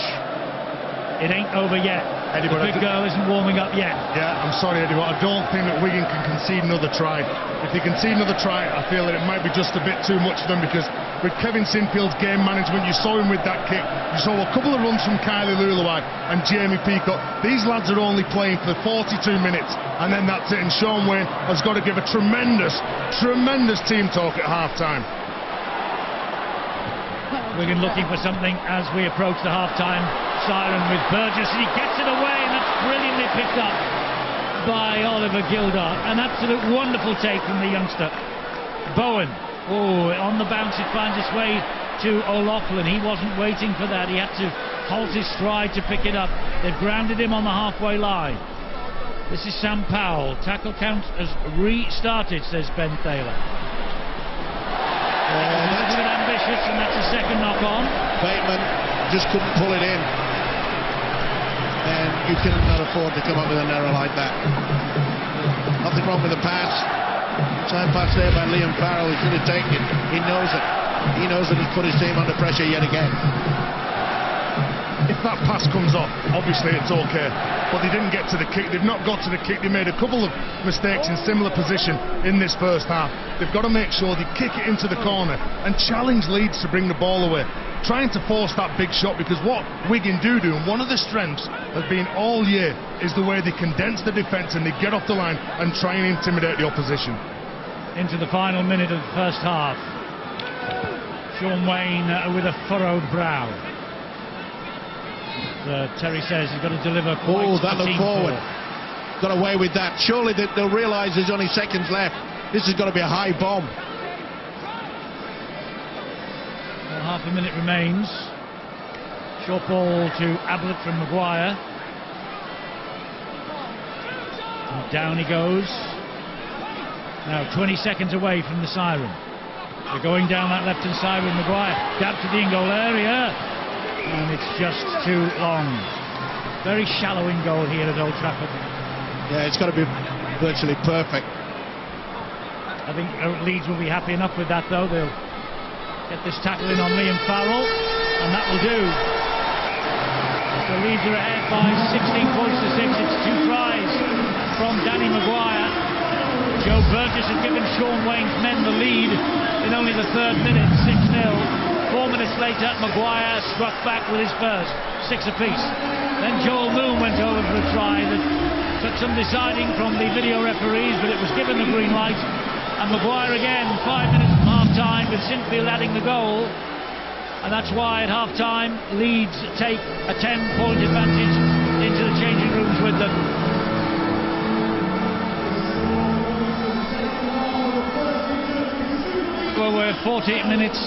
It ain't over yet. Eddie, the big girl isn't warming up yet. Yeah, I'm sorry, Eddie, but I don't think that Wigan can concede another try. If they concede another try, I feel that it might be just a bit too much for them, because with Kevin Sinfield's game management, you saw him with that kick, you saw a couple of runs from Kylie Lulawai and Jamie Peacock. These lads are only playing for 42 minutes, and then that's it, and Sean Wayne has got to give a tremendous team talk at half-time. Wigan looking for something as we approach the half-time siren with Burgess, and he gets it away, and that's brilliantly picked up by Oliver Gildart. An absolute wonderful take from the youngster. Bowen, on the bounce it finds its way to O'Loughlin. He wasn't waiting for that, he had to halt his stride to pick it up. They've grounded him on the halfway line. This is Sam Powell. Tackle count has restarted, says Ben Thaler. That's a bit ambitious, and that's a second knock on. Bateman just couldn't pull it in, and you cannot afford to come up with an error like that. Nothing wrong with the pass. Time pass there by Liam Farrell. He should have taken it. He knows it. He knows that he's put his team under pressure yet again. If that pass comes off, obviously it's okay, but they didn't get to the kick. They've not got to the kick. They made a couple of mistakes in similar position in this first half. They've got to make sure they kick it into the corner and challenge Leeds to bring the ball away, trying to force that big shot, because what Wigan do, and one of the strengths has been all year, is the way they condense the defence and they get off the line and try and intimidate the opposition. Into the final minute of the first half. Sean Wayne with a furrowed brow. Terry says he's got to deliver quite. Oh, that looked forward. Got away with that. Surely they'll realise there's only seconds left. This has got to be a high bomb. Well, half a minute remains. Short ball to Ablett from Maguire. And down he goes. Now 20 seconds away from the siren. They're going down that left-hand side with Maguire. Dab to the in-goal area. And it's just too long. Very shallow in-goal here at Old Trafford. Yeah, it's got to be virtually perfect. I think Leeds will be happy enough with that, though. They'll get this tackle in on Liam Farrell, and that will do. So Leeds are ahead by 16 points to 6. It's 2 tries from Danny Maguire. Joe Burgess had given Sean Wayne's men the lead in only the 3rd minute, 6-0. 4 minutes later, Maguire struck back with his first, 6 apiece. Then Joel Moon went over for a try that took some deciding from the video referees, but it was given the green light. And Maguire again, 5 minutes from half-time, with Sinfield adding the goal. And that's why at half-time, Leeds take a 10-point advantage into the changing rooms with them. Well, we're 40 minutes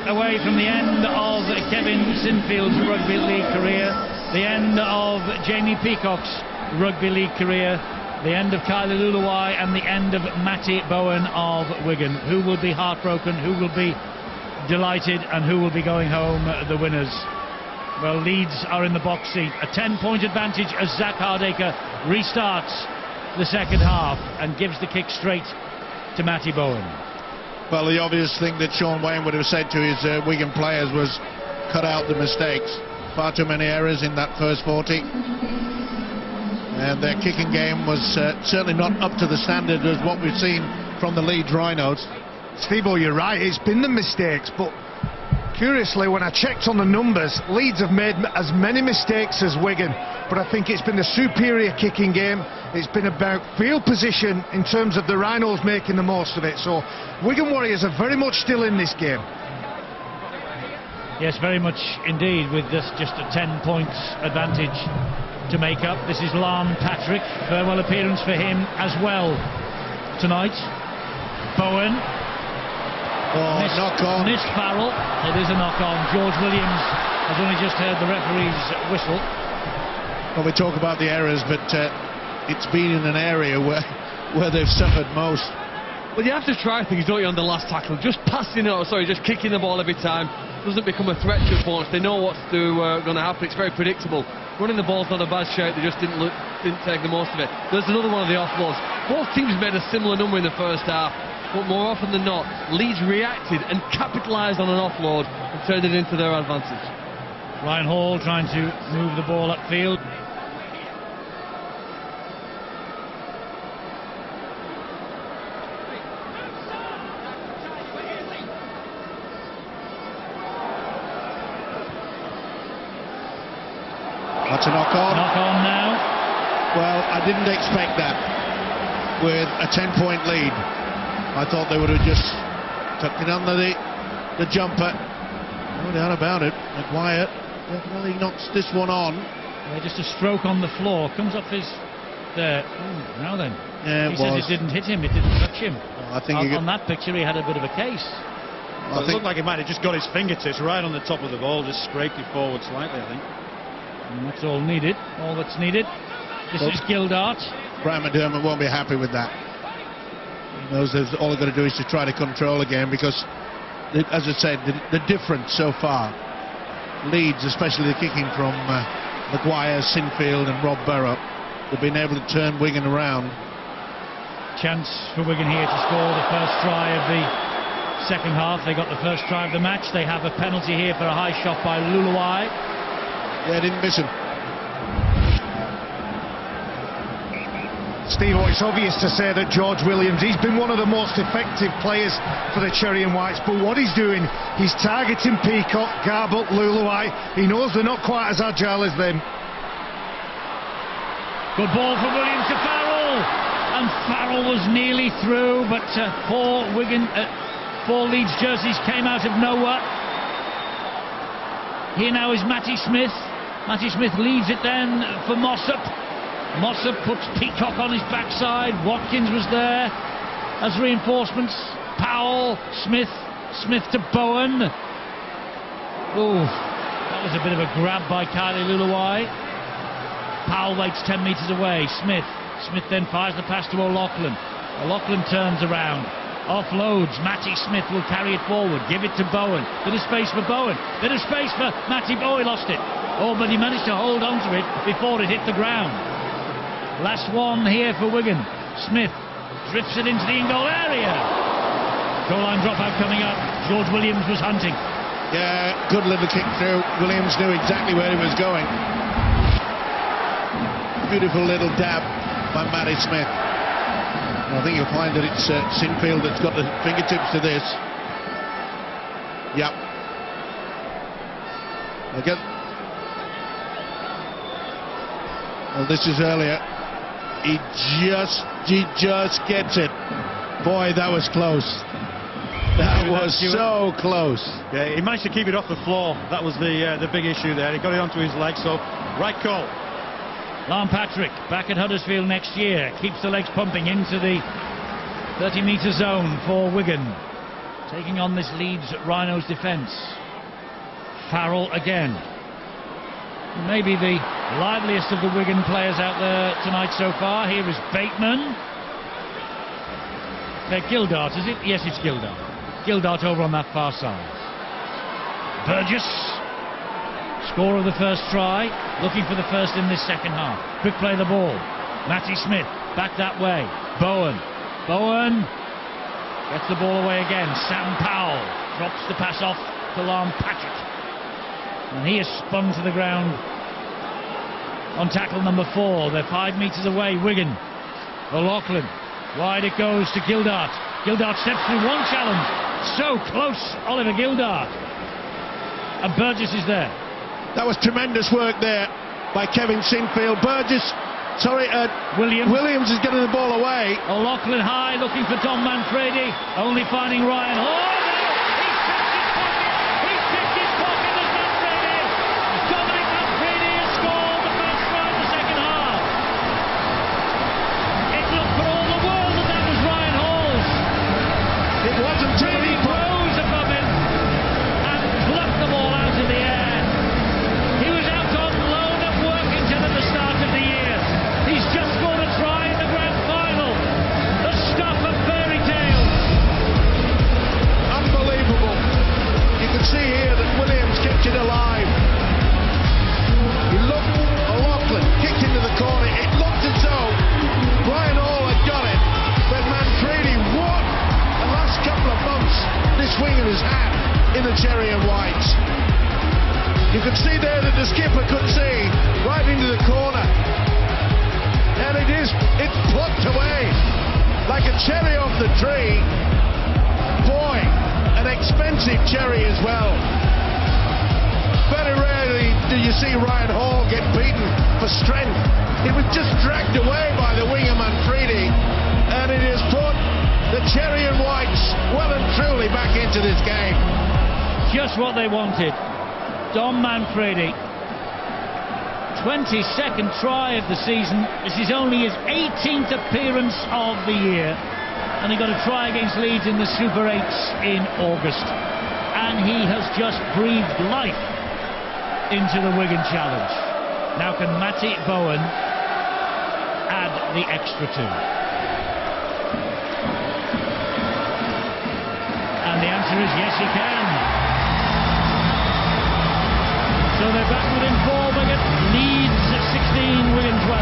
away from the end of Kevin Sinfield's rugby league career, the end of Jamie Peacock's rugby league career, the end of Kylie Luluai, and the end of Matty Bowen of Wigan. Who will be heartbroken, who will be delighted, and who will be going home the winners? Well, Leeds are in the box seat. A 10-point advantage as Zach Hardacre restarts the second half and gives the kick straight to Matty Bowen. Well, the obvious thing that Sean Wayne would have said to his Wigan players was cut out the mistakes. Far too many errors in that first 40. And their kicking game was certainly not up to the standard as what we've seen from the Leeds Rhinos. Steve-o, you're right, it's been the mistakes, but curiously, when I checked on the numbers, Leeds have made as many mistakes as Wigan, but I think it's been a superior kicking game. It's been about field position in terms of the Rhinos making the most of it. So Wigan Warriors are very much still in this game. Yes, very much indeed, with just a 10 points advantage to make up. This is Lon Patrick, farewell appearance for him as well tonight. Bowen. Knock on. Missed Farrell. It is a knock on. George Williams has only just heard the referee's whistle. Well, we talk about the errors, but it's been in an area where they've suffered most. Well, you have to try things, don't you, on the last tackle? Just passing it, just kicking the ball every time doesn't become a threat to opponents. They know what's going to happen. It's very predictable. Running the ball's not a bad shout. They just didn't take the most of it. There's another one of the offloads. Both teams made a similar number in the first half, but more often than not, Leeds reacted and capitalised on an offload and turned it into their advantage. Ryan Hall trying to move the ball upfield. That's a knock on. Knock on now. Well, I didn't expect that with a 10-point lead. I thought they would have just tucked it under the jumper. No doubt about it. Maguire definitely knocks this one on. Yeah, just a stroke on the floor. Comes off his... there. Ooh, now then. Yeah, he says it didn't hit him, it didn't touch him. I think on that picture he had a bit of a case. Well, it looked like he might have just got his fingertips right on the top of the ball, just scraped it forward slightly, I think. And that's all needed, all that's needed. This is Gildart. Brian McDermott won't be happy with that. He knows that all they've got to do is to try to control the game, because, as I said, the difference so far, Leeds, especially the kicking from Maguire, Sinfield and Rob Burrow, they've been able to turn Wigan around. Chance for Wigan here to score the first try of the second half. They got the first try of the match. They have a penalty here for a high shot by Luluai. Yeah, didn't miss him. Steve, it's obvious to say that George Williams, he's been one of the most effective players for the Cherry and Whites, but what he's doing, he's targeting Peacock, Garbutt, Luluai. He knows they're not quite as agile as them. Good ball from Williams to Farrell, and Farrell was nearly through, but four Leeds jerseys came out of nowhere. Here now is Matty Smith. Matty Smith leads it then for Mossop. Mossop puts Peacock on his backside. Watkins was there as reinforcements. Powell, Smith to Bowen. Oh, that was a bit of a grab by Kylie Luluwai. Powell waits 10 metres away. Smith then fires the pass to O'Loughlin. O'Loughlin turns around, offloads. Matty Smith will carry it forward, give it to Bowen. Bit of space for Bowen, bit of space for Matty. Oh, he lost it. Oh, but he managed to hold on to it before it hit the ground. Last one here for Wigan. Smith drifts it into the in-goal area. Goal line dropout coming up. George Williams was hunting. Yeah, good little kick through. Williams knew exactly where he was going. Beautiful little dab by Matty Smith. I think you'll find that it's Sinfield that's got the fingertips to this. Yep. Well, this is earlier. He just gets it. Boy, that was close. That was so close. Yeah, he managed to keep it off the floor. That was the big issue there. He got it onto his leg, so right call. Larn Patrick back at Huddersfield next year. Keeps the legs pumping into the 30-metre zone for Wigan. Taking on this Leeds Rhinos defence. Farrell again. Maybe the liveliest of the Wigan players out there tonight so far. Here is Bateman. Gildart, is it? Yes, it's Gildart. Gildart over on that far side. Burgess, scorer of the first try, looking for the first in this second half. Quick play the ball. Matty Smith, back that way. Bowen gets the ball away again. Sam Powell drops the pass off to Larn Patrick. And he is spun to the ground on tackle number 4. They're 5 metres away, Wigan. O'Loughlin, wide it goes to Gildart. Gildart steps through one challenge. So close, Oliver Gildart. And Burgess is there. That was tremendous work there by Kevin Sinfield. Williams is getting the ball away. O'Loughlin high, looking for Dom Manfredi, only finding Ryan Hall. He's picked his pocket as Manfredi. Dominic Manfredi has scored the first try of the second half. It looked for all the world that was Ryan Hall's. It wasn't till he rose above him and plucked the ball out of the air. He was out on loan at Workington at the start of the year. He's just scored a try in the grand final. The stuff of fairy tales. Unbelievable. You can see here that Williams kept it alive. He looked, O'Loughlin kicked into the corner. It looked as though Ryan Hall had got it. But Manfredi, what the last couple of months this winger has had in the cherry and whites. You could see there that the skipper could see right into the corner. And it's plucked away like a cherry off the tree. Boy, an expensive cherry as well. Very rarely do you see Ryan Hall get beaten for strength. It was just dragged away by the winger Manfredi, and it has put the cherry and whites well and truly back into this game. Just what they wanted. Dom Manfredi, 22nd try of the season. This is only his 18th appearance of the year, and he got a try against Leeds in the Super 8s in August, and he has just breathed life into the Wigan challenge. Now can Matty Bowen add the extra 2? And the answer is yes, he can. So they're back within 4. Wigan Leeds 16, Wigan 12.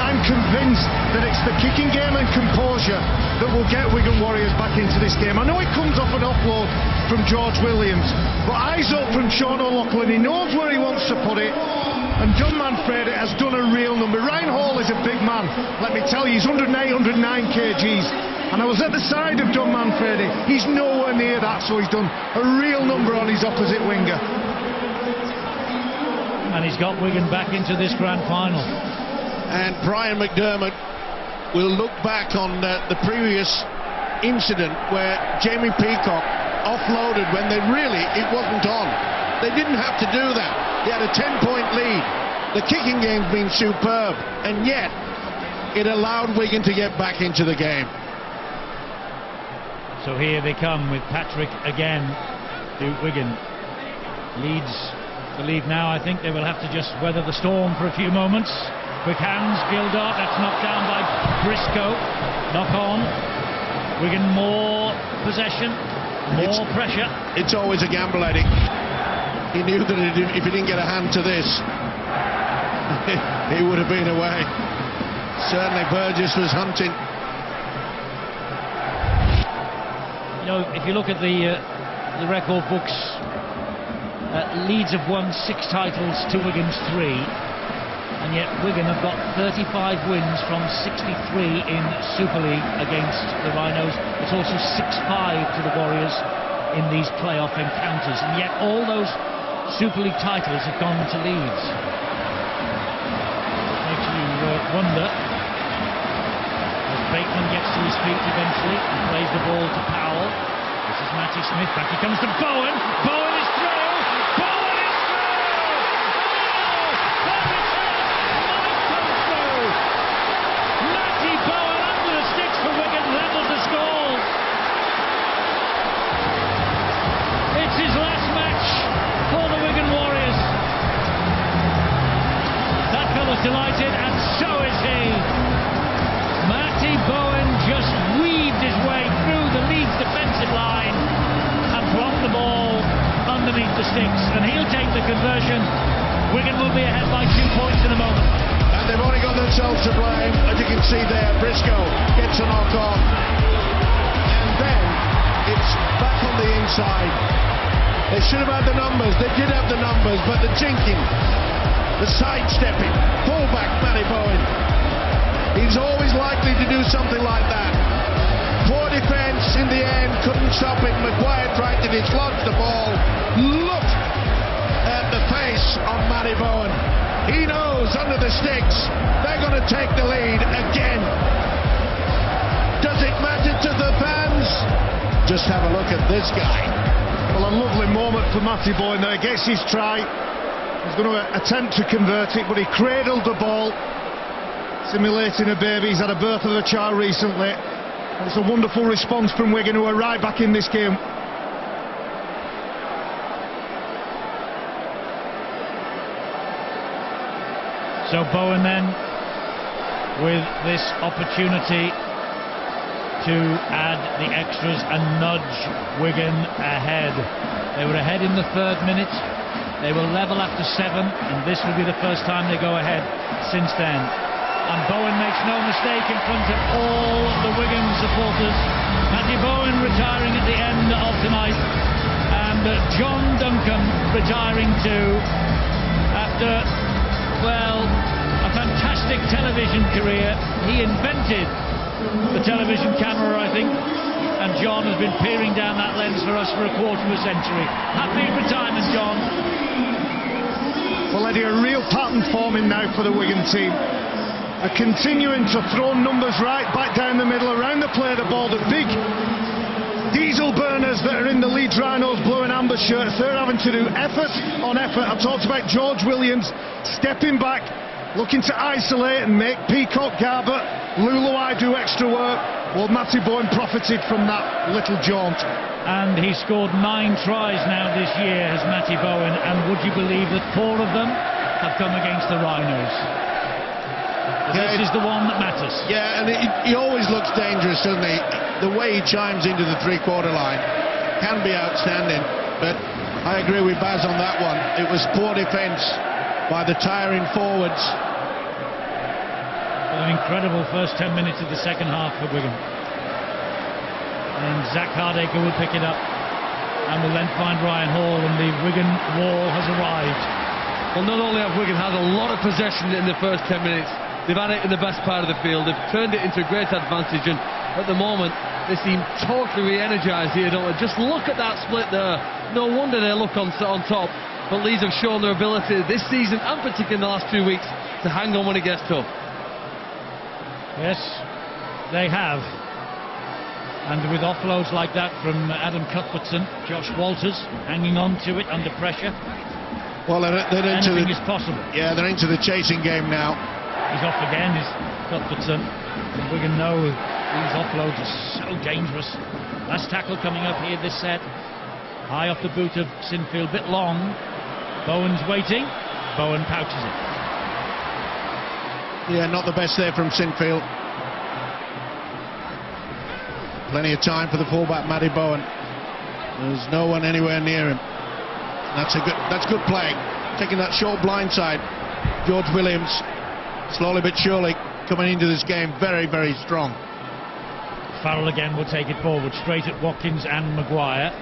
I'm convinced that it's the kicking game and composure that will get Wigan Warriors back into this game. I know it comes off an offload from George Williams, but eyes up from Sean O'Loughlin. He knows where he wants to put it, and Dom Manfredi has done a real number. Ryan Hall is a big man, let me tell you. He's 108, 109 kgs, and I was at the side of Dom Manfredi. He's nowhere near that, so he's done a real number on his opposite winger. And he's got Wigan back into this grand final. And Brian McDermott will look back on the previous incident where Jamie Peacock offloaded when it wasn't on. They didn't have to do that. They had a 10-point lead. The kicking game's been superb, and yet it allowed Wigan to get back into the game. So here they come with Patrick again to Wigan. Leeds believe now, I think they will have to just weather the storm for a few moments. Quick hands, Gildart, that's knocked down by Briscoe. Knock on. Wigan more possession, more pressure. It's always a gamble, Eddie. He knew that if he didn't get a hand to this, he would have been away. Certainly Burgess was hunting. You know, if you look at the record books, Leeds have won 6 titles to Wigan's 3, and yet Wigan have got 35 wins from 63 in Super League against the Rhinos. It's also 6-5 to the Warriors in these playoff encounters, and yet all those Super League titles have gone to Leeds. Makes you wonder. As Bateman gets to his feet eventually and plays the ball to Powell. This is Matty Smith. Back he comes to Bowen. Bowen is through. Bowen is through. Matty Bowen under the sticks for Wigan, level the score. It's his last match for the Wigan Warriors. That fella's delighted, and so is he. Matty Bowen just weaved his way through the Leeds defensive line and plonked the ball underneath the sticks, and he'll take the conversion. Wigan will be ahead by 2 points in a moment. And they've only got themselves to blame. As you can see there, Briscoe gets a knock on. And then it's back on the inside. They should have had the numbers. They did have the numbers, but the jinking, the sidestepping, fullback Matty Bowen. He's always likely to do something like that. Poor defence in the end, couldn't stop it. Maguire tried to dislodge the ball. Look at the face on Matty Bowen. He knows under the sticks they're going to take the lead again. Does it matter to the fans? Just have a look at this guy. Well, a lovely moment for Matty Bowen there. Gets his try. He's going to attempt to convert it, but he cradled the ball, simulating a baby. He's had a birth of a child recently. And it's a wonderful response from Wigan, who are right back in this game. So Bowen then with this opportunity to add the extras and nudge Wigan ahead. They were ahead in the 3rd minute. They will level after 7, and this will be the first time they go ahead since then. And Bowen makes no mistake in front of all the Wigan supporters. Matty Bowen retiring at the end of tonight, and John Duncan retiring too, after, well, a fantastic television career. He invented the television camera, I think, and John has been peering down that lens for us for a quarter of a century. Happy retirement, John. Well, Eddie, a real pattern forming now for the Wigan team. Are continuing to throw numbers right back down the middle, around the play of the ball. The big diesel burners that are in the Leeds Rhinos blue and amber shirts, they're having to do effort on effort. I talked about George Williams stepping back, looking to isolate and make Peacock, Garbutt, Luluai do extra work. Well, Matty Bowen profited from that little jaunt. And he scored 9 tries now this year, has Matty Bowen, and would you believe that 4 of them have come against the Rhinos? This is the one that matters. Yeah, and he always looks dangerous, doesn't he? The way he chimes into the 3-quarter line can be outstanding, but I agree with Baz on that one. It was poor defence by the tiring forwards. An incredible first 10 minutes of the second half for Wigan. And Zach Hardacre will pick it up and will then find Ryan Hall, and the Wigan wall has arrived. Well, not only have Wigan had a lot of possession in the first 10 minutes, they've had it in the best part of the field. They've turned it into a great advantage, and at the moment they seem totally re-energised here, don't they? Just look at that split there. No wonder they look on top. But Leeds have shown their ability this season, and particularly in the last 2 weeks, to hang on when it gets tough. Yes, they have. And with offloads like that from Adam Cuthbertson, Josh Walters hanging on to it under pressure. Well, they're into anything is possible. Yeah, they're into the chasing game now. He's off again, is Cuthbertson. And Wigan know these offloads are so dangerous. Last tackle coming up here this set. High off the boot of Sinfield, bit long. Bowen's waiting. Bowen pouches it. Yeah, not the best there from Sinfield. Plenty of time for the fullback, Matty Bowen. There's no one anywhere near him. That's good play. Taking that short blind side. George Williams, slowly but surely, coming into this game very, very strong. Farrell again will take it forward, straight at Watkins and Maguire.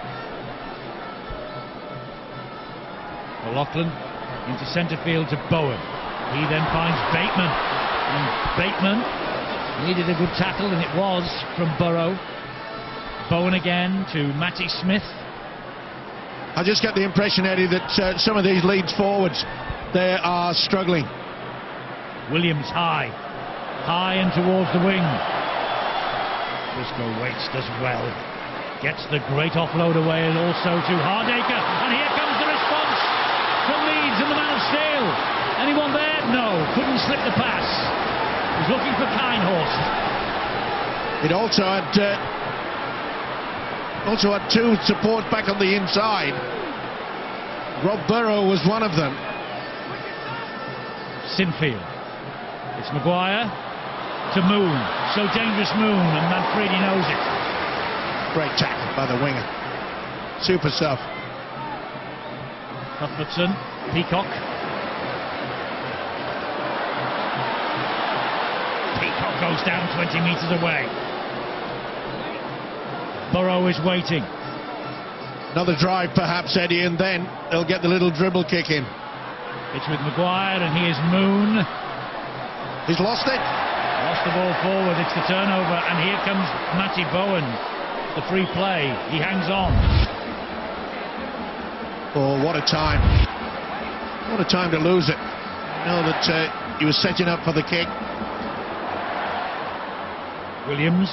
O'Loughlin into centre field to Bowen. He then finds Bateman. And Bateman needed a good tackle, and it was from Burrow. Bowen again to Matty Smith. I just get the impression, Eddie, that some of these Leeds forwards, they are struggling. Williams high and towards the wing. Briscoe waits, does well. Gets the great offload away, and also to Hardacre. And here comes the response from Leeds and the man of steel. Anyone there? No, couldn't slip the pass. He's looking for Kinehorst. It also had two supports back on the inside. Rob Burrow was one of them. Sinfield. It's Maguire to Moon. So dangerous, Moon, and Manfredi knows it. Great tackle by the winger. Super stuff. Cuthbertson, Peacock. Peacock goes down 20 metres away. Burrow is waiting. Another drive perhaps, Eddie, and then they'll get the little dribble kick in. It's with Maguire, and here's Moon. He's lost it. Lost the ball forward, it's the turnover, and here comes Matty Bowen. The free play, he hangs on. Oh, what a time. What a time to lose it. You know that he was setting up for the kick. Williams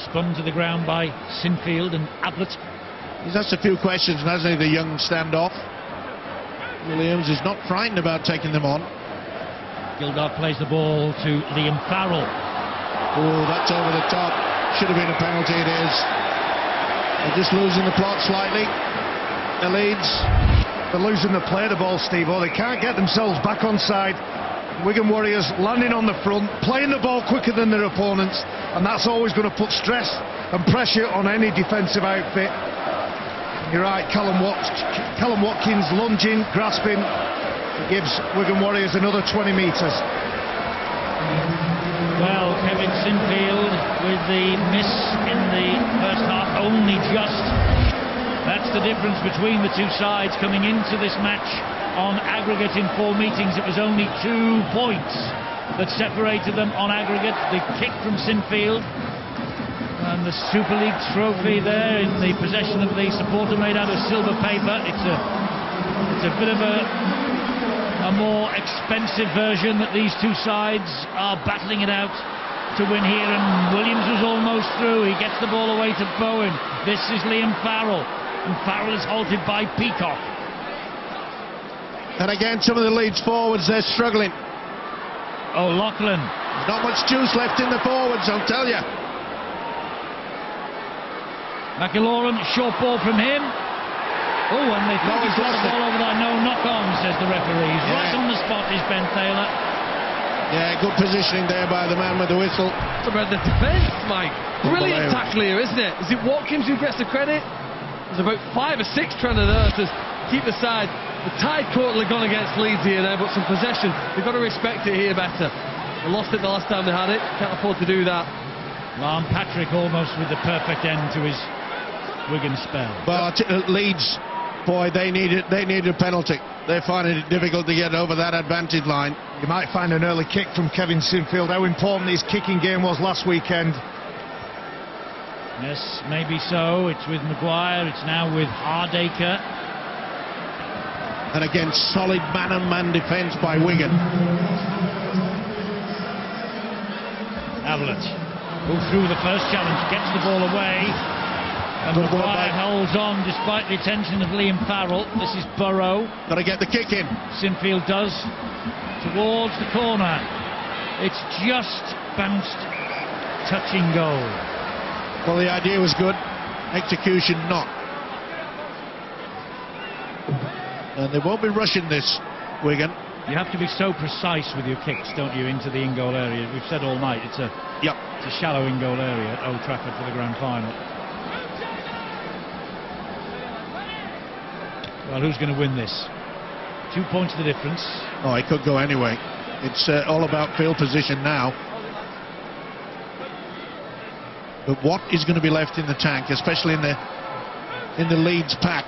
spun to the ground by Sinfield and Ablett. He's asked a few questions, hasn't he, the young standoff. Williams is not frightened about taking them on. Gildart plays the ball to Liam Farrell. Oh, that's over the top. Should have been a penalty, it is. They're just losing the plot slightly. The Leeds. They're losing the play of the ball, Steve. They can't get themselves back on side. Wigan Warriors landing on the front, playing the ball quicker than their opponents, and that's always going to put stress and pressure on any defensive outfit. You're right, Callum Watkins lunging, grasping. It gives Wigan Warriors another 20 metres. Well, Kevin Sinfield with the miss in the first half, only just. That's the difference between the two sides coming into this match. On aggregate in 4 meetings, it was only 2 points that separated them on aggregate. The kick from Sinfield and the Super League trophy there in the possession of the supporter made out of silver paper. It's a bit of a more expensive version that these two sides are battling it out to win here, and Williams was almost through. He gets the ball away to Bowen. This is Liam Farrell, and Farrell is halted by Peacock. And again, some of the Leeds forwards, they're struggling. O'Loughlin. There's not much juice left in the forwards, I'll tell you. McIlaurin, short ball from him. Oh, and they thought he's got the ball over there. No knock-on, says the referee. He's right on the spot is Ben Taylor. Yeah, good positioning there by the man with the whistle. It's about the defence, Mike. Brilliant tackle here, isn't it? Is it Watkins who gets the credit? There's about 5 or 6 trying to keep the side. The tide totally gone against Leeds here now, but some possession. They've got to respect it here better. They lost it the last time they had it. Can't afford to do that. Lam Patrick almost with the perfect end to his Wigan spell. But Leeds, boy, they need a penalty. They're finding it difficult to get over that advantage line. You might find an early kick from Kevin Sinfield. How important his kicking game was last weekend. Yes, maybe so. It's with Maguire. It's now with Hardacre. And again, solid man-on-man defence by Wigan. Ablett. who threw the first challenge, gets the ball away. And Maguire holds on despite the attention of Liam Farrell. This is Burrow. Got to get the kick in. Sinfield does. Towards the corner. It's just bounced, touching goal. Well, the idea was good. Execution not. And they won't be rushing this, Wigan. You have to be so precise with your kicks, don't you, into the in-goal area. We've said all night it's a shallow in-goal area at Old Trafford for the grand final. Well, who's going to win this? 2 points the difference. Oh, it could go anyway. It's all about field position now. But what is going to be left in the tank, especially in the Leeds pack?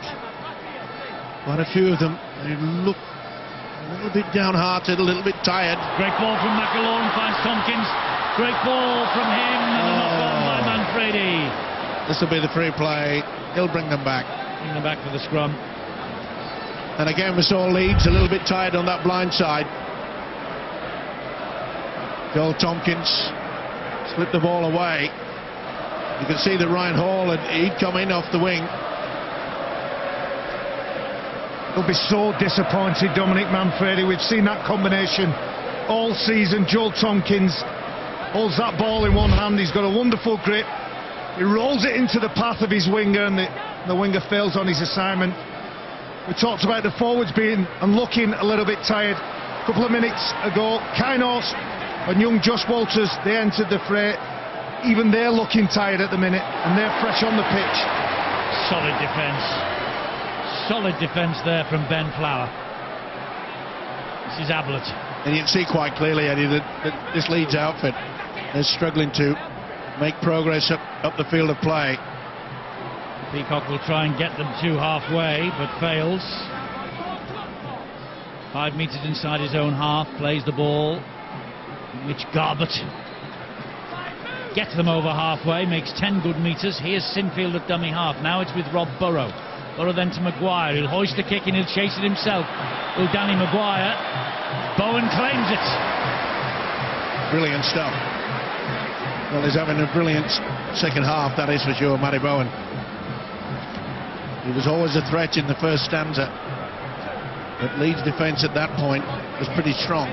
Quite a few of them, they look a little bit downhearted, a little bit tired. Great ball from McAlorum, finds Tompkins. Great ball from him, and a knock-on by Manfredi. This will be the free play. He'll bring them back. Bring them back for the scrum. And again, we saw Leeds a little bit tired on that blind side. Joel Tompkins slipped the ball away. You can see that Ryan Hall, he'd come in off the wing. He'll be so disappointed, Dominic Manfredi. We've seen that combination all season. Joel Tompkins holds that ball in one hand. He's got a wonderful grip. He rolls it into the path of his winger, and the winger fails on his assignment. We talked about the forwards being and looking a little bit tired. A couple of minutes ago, Kainos and young Josh Walters, they entered the fray. Even they're looking tired at the minute, and they're fresh on the pitch. Solid defence. Solid defence there from Ben Flower. This is Ablett. And you can see quite clearly, Eddie, that this Leeds outfit is struggling to make progress up the field of play. Peacock will try and get them to halfway, but fails. 5 metres inside his own half, plays the ball. Mitch Garbutt gets them over halfway, makes 10 good metres. Here's Sinfield at dummy half. Now it's with Rob Burrow. Burrow then to Maguire. He'll hoist the kick and he'll chase it himself. Will Danny Maguire. Bowen claims it. Brilliant stuff. Well, he's having a brilliant second half, that is for sure, Matty Bowen. He was always a threat in the first stanza, but Leeds' defence at that point was pretty strong.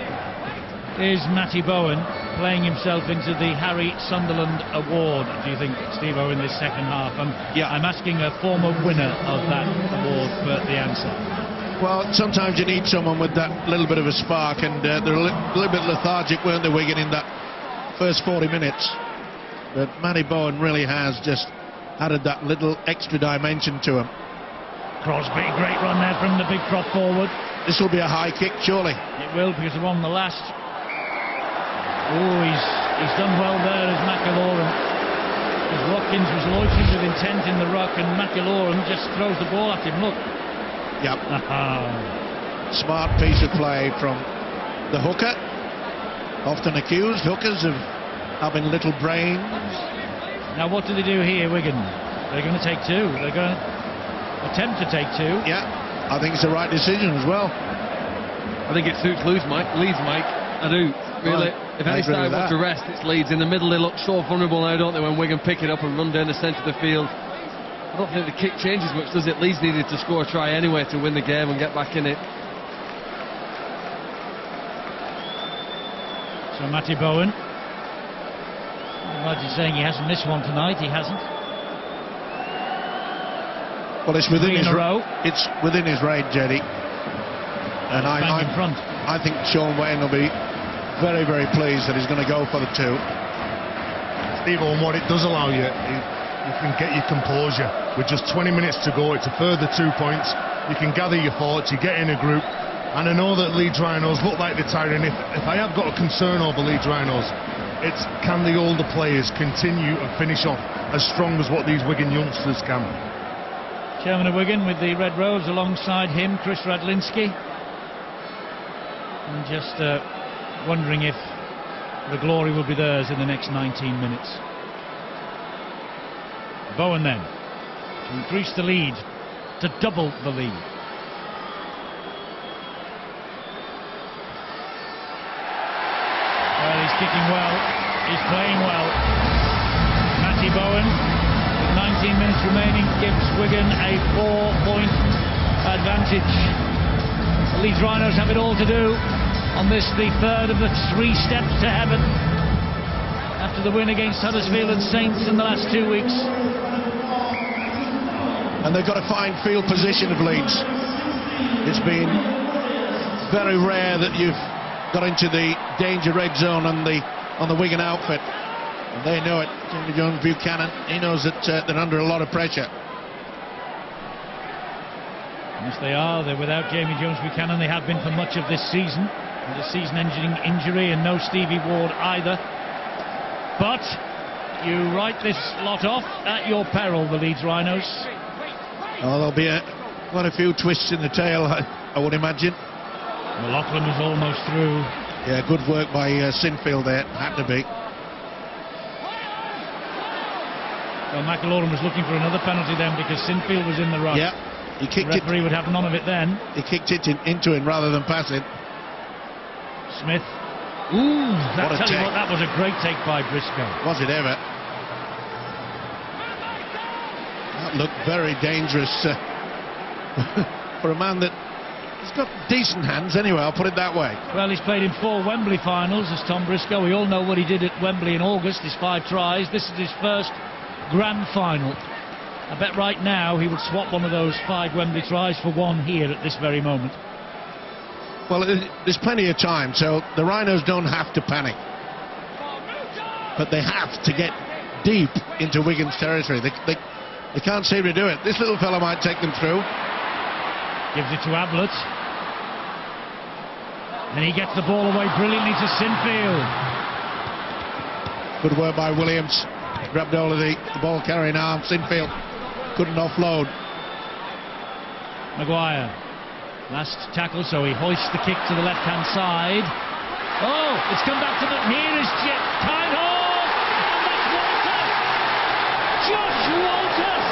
Is Matty Bowen playing himself into the Harry Sunderland Award, do you think, Steve-O, in this second half? I'm asking a former winner of that award for the answer. Well, sometimes you need someone with that little bit of a spark, and they're a little bit lethargic, weren't they, Wigan, in that first 40 minutes? But Matty Bowen really has just added that little extra dimension to him. Crosby, great run there from the big prop forward. This will be a high kick, surely. It will, because they're on the last. Oh, he's done well there as McAlorum. As Watkins was loitering with intent in the ruck, and McAlorum just throws the ball at him. Look. Yep. Smart piece of play from the hooker. Often accused hookers of having little brains. Now what do they do here, Wigan? They're going to take two. They're going to attempt to take two. Yeah, I think it's the right decision as well. I think it suits Leeds, Mike. I do. Really. If any side wants to rest, it's Leeds. In the middle, they look so vulnerable now, don't they, when Wigan pick it up and run down the centre of the field. I don't think the kick changes much, does it? Leeds needed to score a try anyway to win the game and get back in it. So Matty Bowen. Roger's saying he hasn't missed one tonight. He hasn't. Well, it's within his row. It's within his range, Eddie. And I think Sean Wayne will be very, very pleased that he's going to go for the two. Steve, and what it does allow you, you can get your composure. With just 20 minutes to go, it's a further 2 points. You can gather your thoughts, you get in a group. And I know that Leeds Rhinos look like they're tired, and if I have got a concern over Leeds Rhinos, it's can the older players continue and finish off as strong as what these Wigan youngsters can. Chairman of Wigan with the Red Rose, alongside him Chris Radlinski, and just wondering if the glory will be theirs in the next 19 minutes. Bowen then to increase the lead, to double the lead. Well, he's kicking well, he's playing well. Bowen, with 19 minutes remaining, gives Wigan a 4-point advantage. The Leeds Rhinos have it all to do on this, the third of the 3 steps to heaven, after the win against Huddersfield and Saints in the last 2 weeks. And they've got to find field position of Leeds. It's been very rare that you've got into the danger red zone on the Wigan outfit. And they know it. Jamie Jones-Buchanan, he knows that they're under a lot of pressure. Yes, they are. They're without Jamie Jones-Buchanan. They have been for much of this season. With a season-ending injury and no Stevie Ward either. But you write this lot off at your peril, the Leeds Rhinos. Oh, there'll be quite a few twists in the tail, I would imagine. McLaughlin was almost through. Yeah, good work by Sinfield there. Had to be. Well, McLaughlin was looking for another penalty then because Sinfield was in the rush. Yeah, he kicked the referee would have none of it then. He kicked it into him rather than pass it. Smith. Ooh, that was a great take by Briscoe. Was it ever? That looked very dangerous for a man that he's got decent hands anyway, I'll put it that way. Well, he's played in 4 Wembley finals as Tom Briscoe. We all know what he did at Wembley in August, his 5 tries. This is his first grand final. I bet right now he would swap one of those 5 Wembley tries for one here at this very moment. Well, there's plenty of time, so the Rhinos don't have to panic. But they have to get deep into Wigan's territory. They can't seem to do it. This little fella might take them through. Gives it to Ablett. And he gets the ball away brilliantly to Sinfield. Good work by Williams. Grabbed hold of the ball carrying arm. Sinfield couldn't offload. Maguire. Last tackle, so he hoists the kick to the left-hand side. Oh, it's come back to the nearest tied hold, and that's Walters! Josh Walters!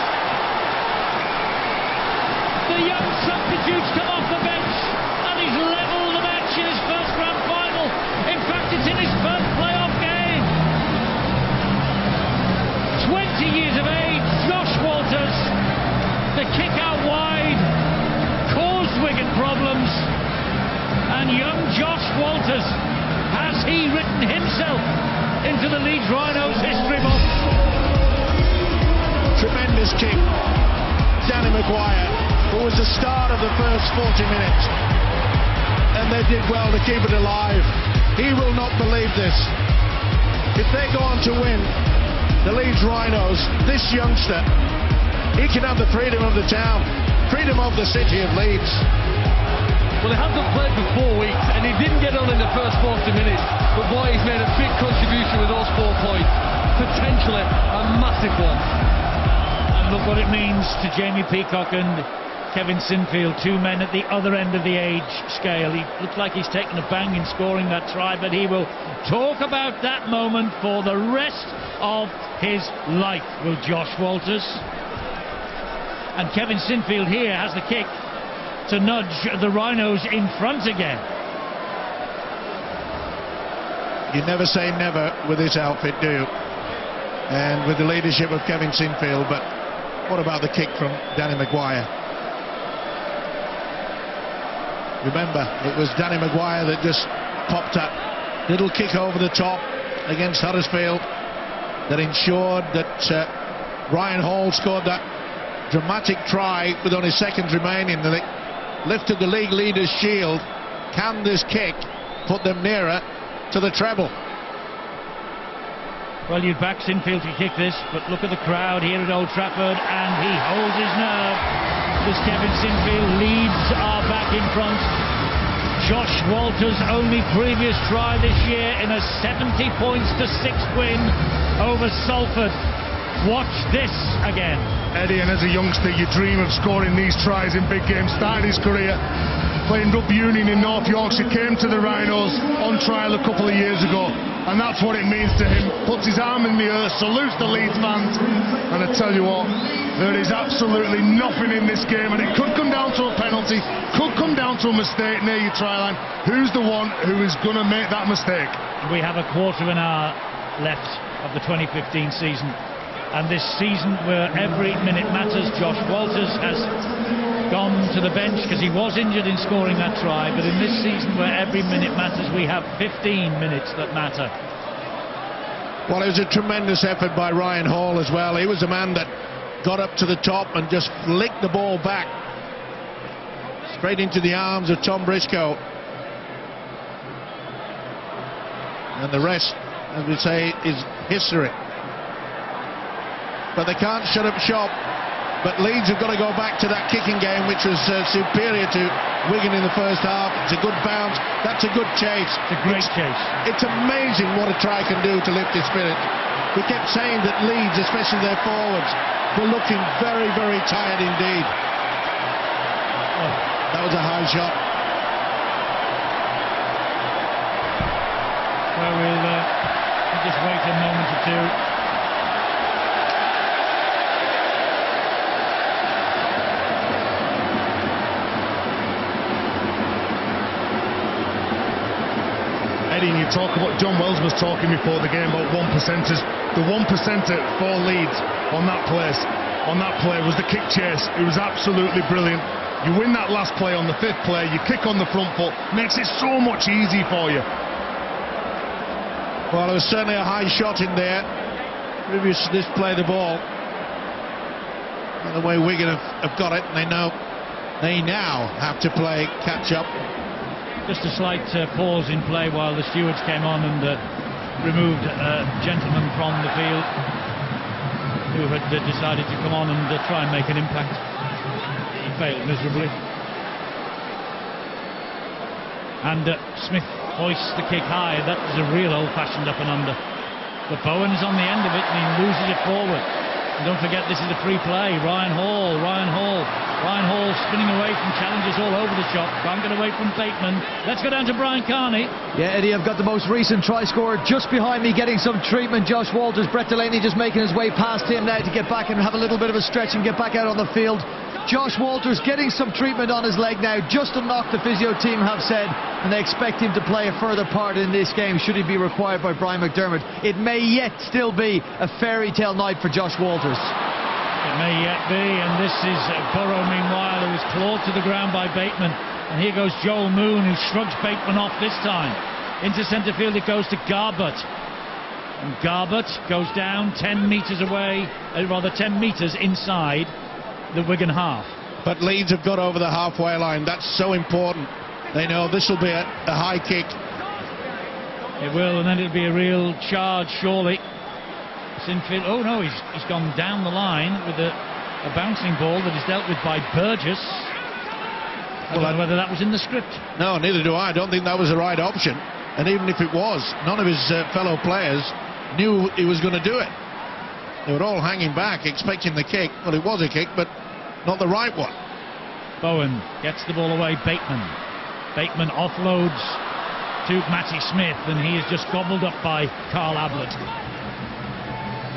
The young substitute's come off the bench, and he's levelled the match in his first grand final. In fact, it's in his first playoff game. 20 years of age, Josh Walters. The kick out wide caused Wigan problems, and young Josh Walters, has he written himself into the Leeds Rhinos history book? Tremendous kick. Danny Maguire, who was the start of the first 40 minutes, and they did well to keep it alive. He will not believe this. If they go on to win, the Leeds Rhinos, this youngster, he can have the freedom of the town, freedom of the city of Leeds. Well, he hasn't played for 4 weeks, and he didn't get on in the first 40 minutes, but boy, he's made a big contribution with those 4 points. Potentially a massive one. And look what it means to Jamie Peacock and Kevin Sinfield, 2 men at the other end of the age scale. He looks like he's taken a bang in scoring that try, but he will talk about that moment for the rest of his life, will Josh Walters. And Kevin Sinfield here has the kick to nudge the Rhinos in front again. You never say never with this outfit, do you? And with the leadership of Kevin Sinfield, but what about the kick from Danny Maguire? Remember, it was Danny Maguire that just popped that little kick over the top against Huddersfield that ensured that Ryan Hall scored that dramatic try with only seconds remaining. They lifted the league leaders' shield. Can this kick put them nearer to the treble? Well, you'd back Sinfield to kick this, but look at the crowd here at Old Trafford, and he holds his nerve. This Kevin Sinfield. Leeds are back in front. Josh Walters' only previous try this year in a 70 points to 6 win over Salford. Watch this again. Eddie, and as a youngster you dream of scoring these tries in big games. Started his career playing rugby union in North Yorkshire, came to the Rhinos on trial a couple of years ago, and that's what it means to him. Puts his arm in the earth, salutes the Leeds fans, and I tell you what, there is absolutely nothing in this game, and it could come down to a penalty, could come down to a mistake near your try line. Who's the one who is going to make that mistake? We have a quarter of an hour left of the 2015 season. And this season, where every minute matters, Josh Walters has gone to the bench because he was injured in scoring that try. But in this season, where every minute matters, we have 15 minutes that matter. Well, it was a tremendous effort by Ryan Hall as well. He was the man that got up to the top and just flicked the ball back straight into the arms of Tom Briscoe. And the rest, as we say, is history. But they can't shut up shop. But Leeds have got to go back to that kicking game, which was superior to Wigan in the first half. It's a good bounce. That's a good chase. It's a great chase. It's amazing what a try can do to lift his spirit. We kept saying that Leeds, especially their forwards, were looking very, very tired indeed. Oh, that was a high shot. Well, we'll just wait a moment or two. Eddie, you talk about, John Wells was talking before the game about 1%ers. The 1%er for Leeds on that play was the kick chase. It was absolutely brilliant. You win that last play on the 5th play, you kick on the front foot, makes it so much easy for you. Well, there was certainly a high shot in there previous to this play the ball. And the way Wigan have got it, and they now have to play catch up. Just a slight pause in play while the stewards came on and removed a gentleman from the field who had decided to come on and try and make an impact. He failed miserably. And Smith hoists the kick high. That was a real old-fashioned up and under. But Bowen's on the end of it and he loses it forward. And don't forget, this is a free play. Ryan Hall spinning away from challenges all over the shop. Can't get away from Bateman. Let's go down to Brian Carney. Yeah, Eddie, I've got the most recent try scorer just behind me getting some treatment. Josh Walters, Brett Delaney just making his way past him now to get back and have a little bit of a stretch and get back out on the field. Josh Walters getting some treatment on his leg now, just a knock, the physio team have said, and they expect him to play a further part in this game should he be required by Brian McDermott. It may yet still be a fairy tale night for Josh Walters. It may yet be, and this is Burrow, meanwhile, who was clawed to the ground by Bateman. And here goes Joel Moon, who shrugs Bateman off this time. Into centre field it goes to Garbutt. And Garbutt goes down 10 metres away, rather 10 metres inside the Wigan half. But Leeds have got over the halfway line. That's so important. They know this will be a high kick. It will, and then it'll be a real charge, surely. Sinfield, oh no, he's gone down the line with a bouncing ball that is dealt with by Burgess. I don't know whether that was in the script. No, neither do I. I don't think that was the right option. And even if it was, none of his fellow players knew he was going to do it. They were all hanging back, expecting the kick. Well, it was a kick, but not the right one. Bowen gets the ball away. Bateman offloads to Matty Smith, and he is just gobbled up by Carl Ablett.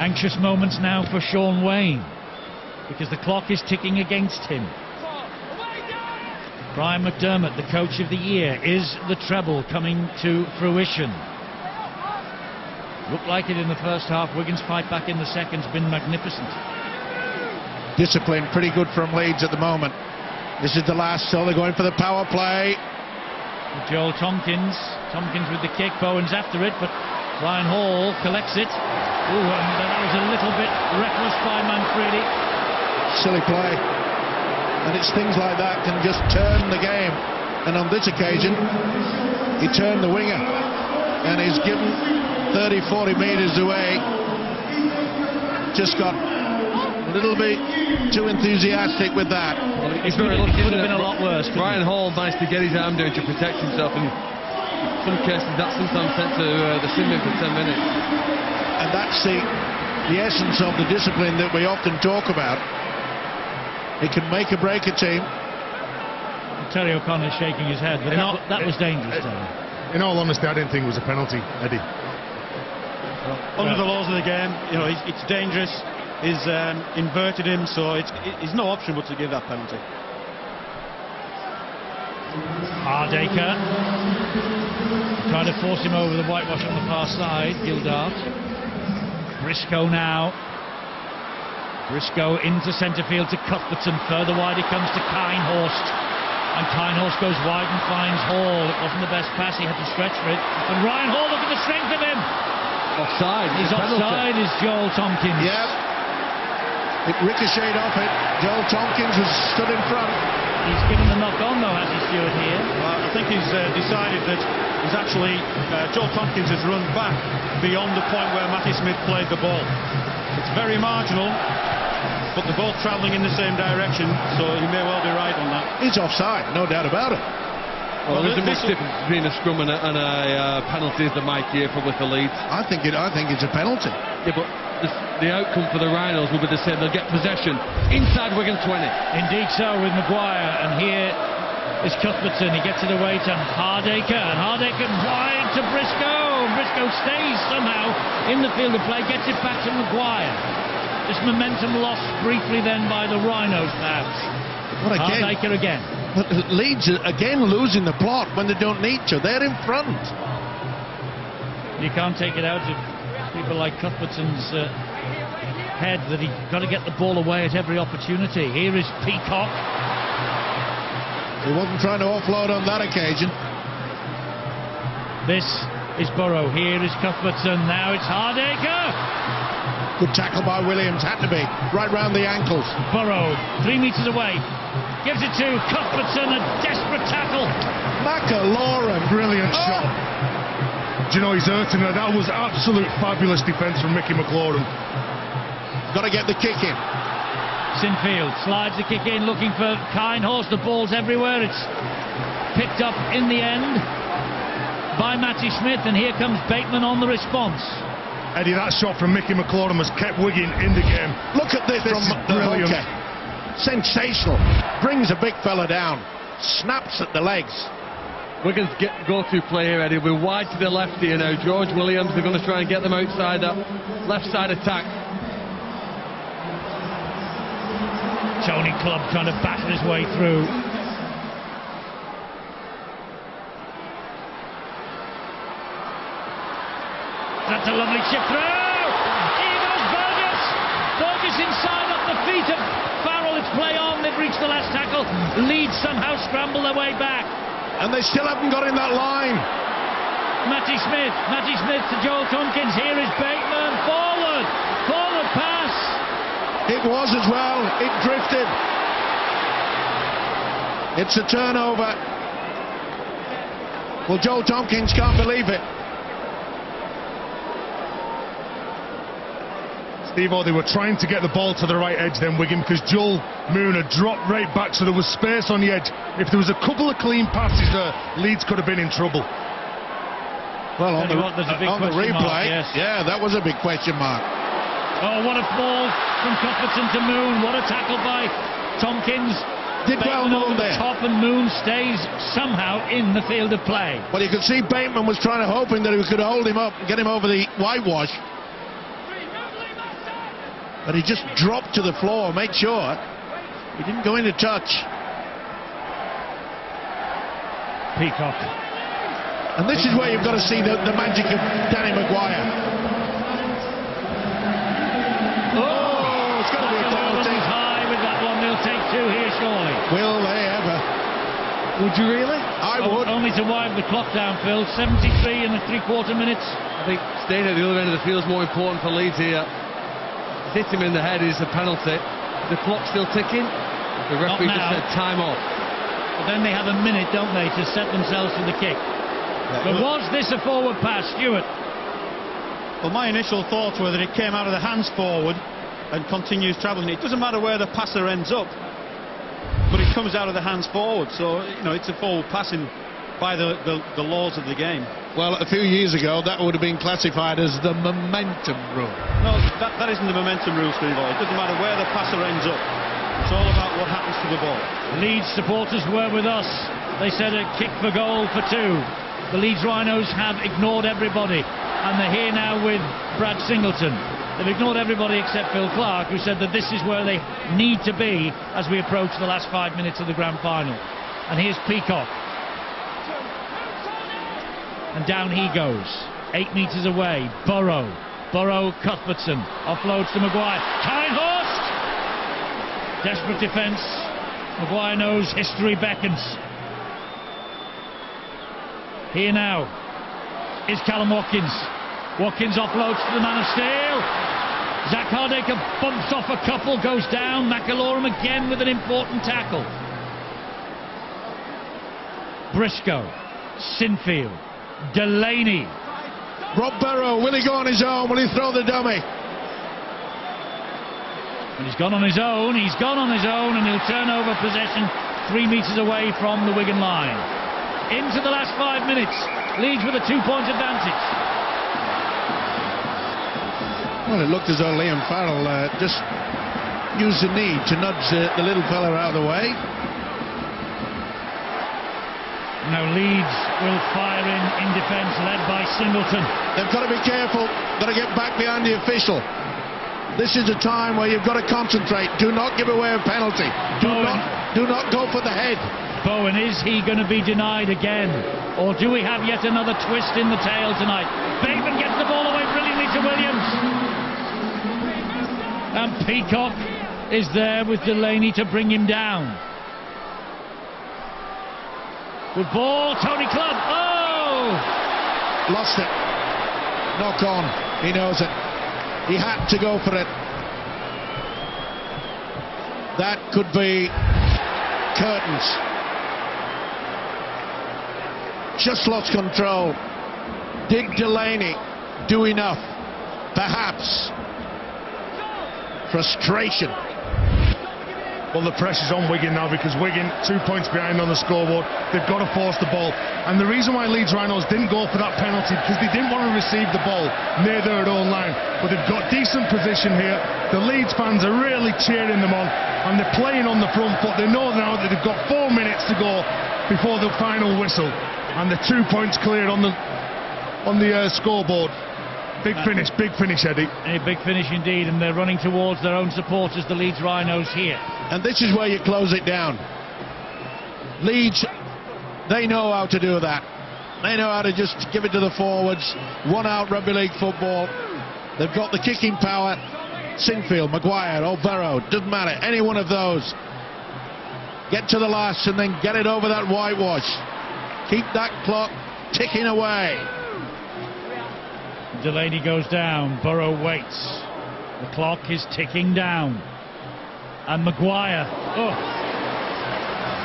Anxious moments now for Sean Wayne, because the clock is ticking against him. Brian McDermott, the coach of the year, is the treble coming to fruition? Looked like it in the first half. Wigan's fight back in the second's been magnificent. Discipline pretty good from Leeds at the moment. This is the last, so they're going for the power play. Joel Tompkins with the kick. Bowen's after it, but Ryan Hall collects it. Ooh, and that was a little bit reckless by Manfredi. Silly play. And it's things like that can just turn the game. And on this occasion, he turned the winger. And he's given 30-40 metres away. Just got a little bit too enthusiastic with that. Well, he's very lucky. It would have been a lot worse. Ryan Hall managed to get his arm down to protect himself, and in some cases that's sometimes sent to the sin bin for 10 minutes. And that's the essence of the discipline that we often talk about. It can make or break a team. Terry O'Connor's shaking his head, but that was dangerous. In all honesty, I didn't think it was a penalty, Eddie. Under the laws of the game, you know, it's dangerous. He's inverted him, so it's no option but to give that penalty. Hardaker trying to force him over the whitewash on the far side. Gildart. Briscoe now Briscoe into centre field to Cuthbertson. Further wide it comes to Kinehorst. And Kinehorst goes wide and finds Hall. It wasn't the best pass, he had to stretch for it. And Ryan Hall, look at the strength of him! Offside. He's offside, is Joel Tompkins. Yep. It ricocheted off it. Joel Tompkins was stood in front. He's given the knock on though, has he, Stuart, here? I think he's decided that he's actually, Joel Tompkins has run back beyond the point where Matty Smith played the ball. It's very marginal, but they're both travelling in the same direction, so he may well be right on that. He's offside, no doubt about it. Well, there's a much difference between a scrum and a penalty as the mic here for with the Leeds. I think it's a penalty. Yeah, but the outcome for the Rhinos will be the same. They'll get possession inside Wigan 20. Indeed so, with Maguire, and here is Cuthbertson. He gets it away to Hardacre, and Hardacre wide to Briscoe. Briscoe stays somehow in the field of play, gets it back to Maguire. This momentum lost briefly then by the Rhinos, perhaps. What again? Hardacre again. But Leeds again losing the plot when they don't need to. They're in front. You can't take it out of people like Cuthbertson's head that he's got to get the ball away at every opportunity. Here is Peacock. He wasn't trying to offload on that occasion. This is Burrow. Here is Cuthbertson. Now it's Hardacre. Good tackle by Williams. Had to be. Right round the ankles. Burrow, 3 metres away. Gives it to Cuthbertson. A desperate tackle. McAlorum. Brilliant shot. Do you know he's hurting her? That was absolute fabulous defence from Mickey McLaurin. Got to get the kick in. Sinfield slides the kick in, looking for Kinehorst. The ball's everywhere. It's picked up in the end by Matty Smith, and here comes Bateman on the response. Eddie, that shot from Mickey McLaurin has kept Wigan in the game. Look at this from the brilliant. hooker. Sensational. Brings a big fella down. Snaps at the legs. Wigan's go-to play here, Eddie. We're wide to the left here now. George Williams, they're going to try and get them outside that left side attack. Tony Clubb trying to batter his way through. That's a lovely chip through. Here goes Burgess. Burgess inside off the feet of Farrell. It's play on. They've reached the last tackle. Leeds somehow scramble their way back. And they still haven't got in that line. Matty Smith to Joel Tompkins. Here is Bateman. Forward pass. It was as well. It drifted. It's a turnover. Well, Joel Tompkins can't believe it. Steve-O, they were trying to get the ball to the right edge then, Wigan, because Joel Moon had dropped right back, so there was space on the edge. If there was a couple of clean passes there, Leeds could have been in trouble. Well, on the replay, mark, yes. Yeah, that was a big question mark. Oh, what a ball from Cuthbertson to Moon. What a tackle by Tompkins. Did well Bateman Moon there. Top, and Moon stays somehow in the field of play. Well, you could see Bateman was hoping that he could hold him up and get him over the whitewash. But he just dropped to the floor, made sure he didn't go into touch. Peacock. And this is where you've got to see the magic of Danny Maguire. Oh, it's got to be a penalty. High with that one. They'll take two here, surely. Will they ever? Would you really? I would. Only to wind the clock down, Phil. 73 in the three-quarter minutes. I think staying at the other end of the field is more important for Leeds here. Hit him in the head is a penalty. The clock's still ticking. The referee just said time off. But then they have a minute, don't they, to set themselves for the kick. But was this a forward pass, Stuart? Well, my initial thoughts were that it came out of the hands forward and continues travelling. It doesn't matter where the passer ends up, but it comes out of the hands forward. So, you know, it's a forward passing by the laws of the game. Well, a few years ago, that would have been classified as the momentum rule. No, that isn't the momentum rule, Steve. It doesn't matter where the passer ends up. It's all about what happens to the ball. Leeds supporters were with us. They said a kick for goal for two. The Leeds Rhinos have ignored everybody, and they're here now with Brad Singleton. They've ignored everybody except Phil Clark, who said that this is where they need to be as we approach the last 5 minutes of the grand final. And here's Peacock. And down he goes, 8 metres away. Burrow, Cuthbertson offloads to Maguire. Kinehorst Desperate defence. Maguire knows history beckons. Here now is Callum Watkins. Watkins offloads to the man of steel. Zach Hardaker bumps off a couple, goes down. McIllorum again with an important tackle. Briscoe, Sinfield, Delaney. Rob Barrow, will he go on his own? Will he throw the dummy? And he's gone on his own, and he'll turn over possession 3 metres away from the Wigan line. Into the last 5 minutes, Leeds with a 2-point advantage. Well, it looked as though Liam Farrell just used the knee to nudge the little fella out of the way. Now Leeds will fire in defence, led by Singleton. They've got to be careful, got to get back behind the official. This is a time where you've got to concentrate. Do not give away a penalty. Do not go for the head. Bowen, is he going to be denied again? Or do we have yet another twist in the tail tonight? Bateman gets the ball away brilliantly to Williams. And Peacock is there with Delaney to bring him down. Good ball, Tony Clubb. Oh! Lost it. Knock on. He knows it. He had to go for it. That could be curtains. Just lost control. Did Delaney do enough? Perhaps. Frustration. Well, the pressure's on Wigan now because Wigan 2 points behind on the scoreboard. They've got to force the ball. And the reason why Leeds Rhinos didn't go for that penalty because they didn't want to receive the ball near their own line. But they've got decent position here. The Leeds fans are really cheering them on and they're playing on the front foot. They know now that they've got 4 minutes to go before the final whistle. And the 2 points cleared on the scoreboard. Big finish, Eddie. A big finish indeed, and they're running towards their own supporters, the Leeds Rhinos here. And this is where you close it down. Leeds, they know how to do that. They know how to just give it to the forwards. One out rugby league football. They've got the kicking power. Sinfield, Maguire, Barrow, doesn't matter. Any one of those. Get to the last and then get it over that whitewash. Keep that clock ticking away. Delaney goes down, Burrow waits. The clock is ticking down. And Maguire,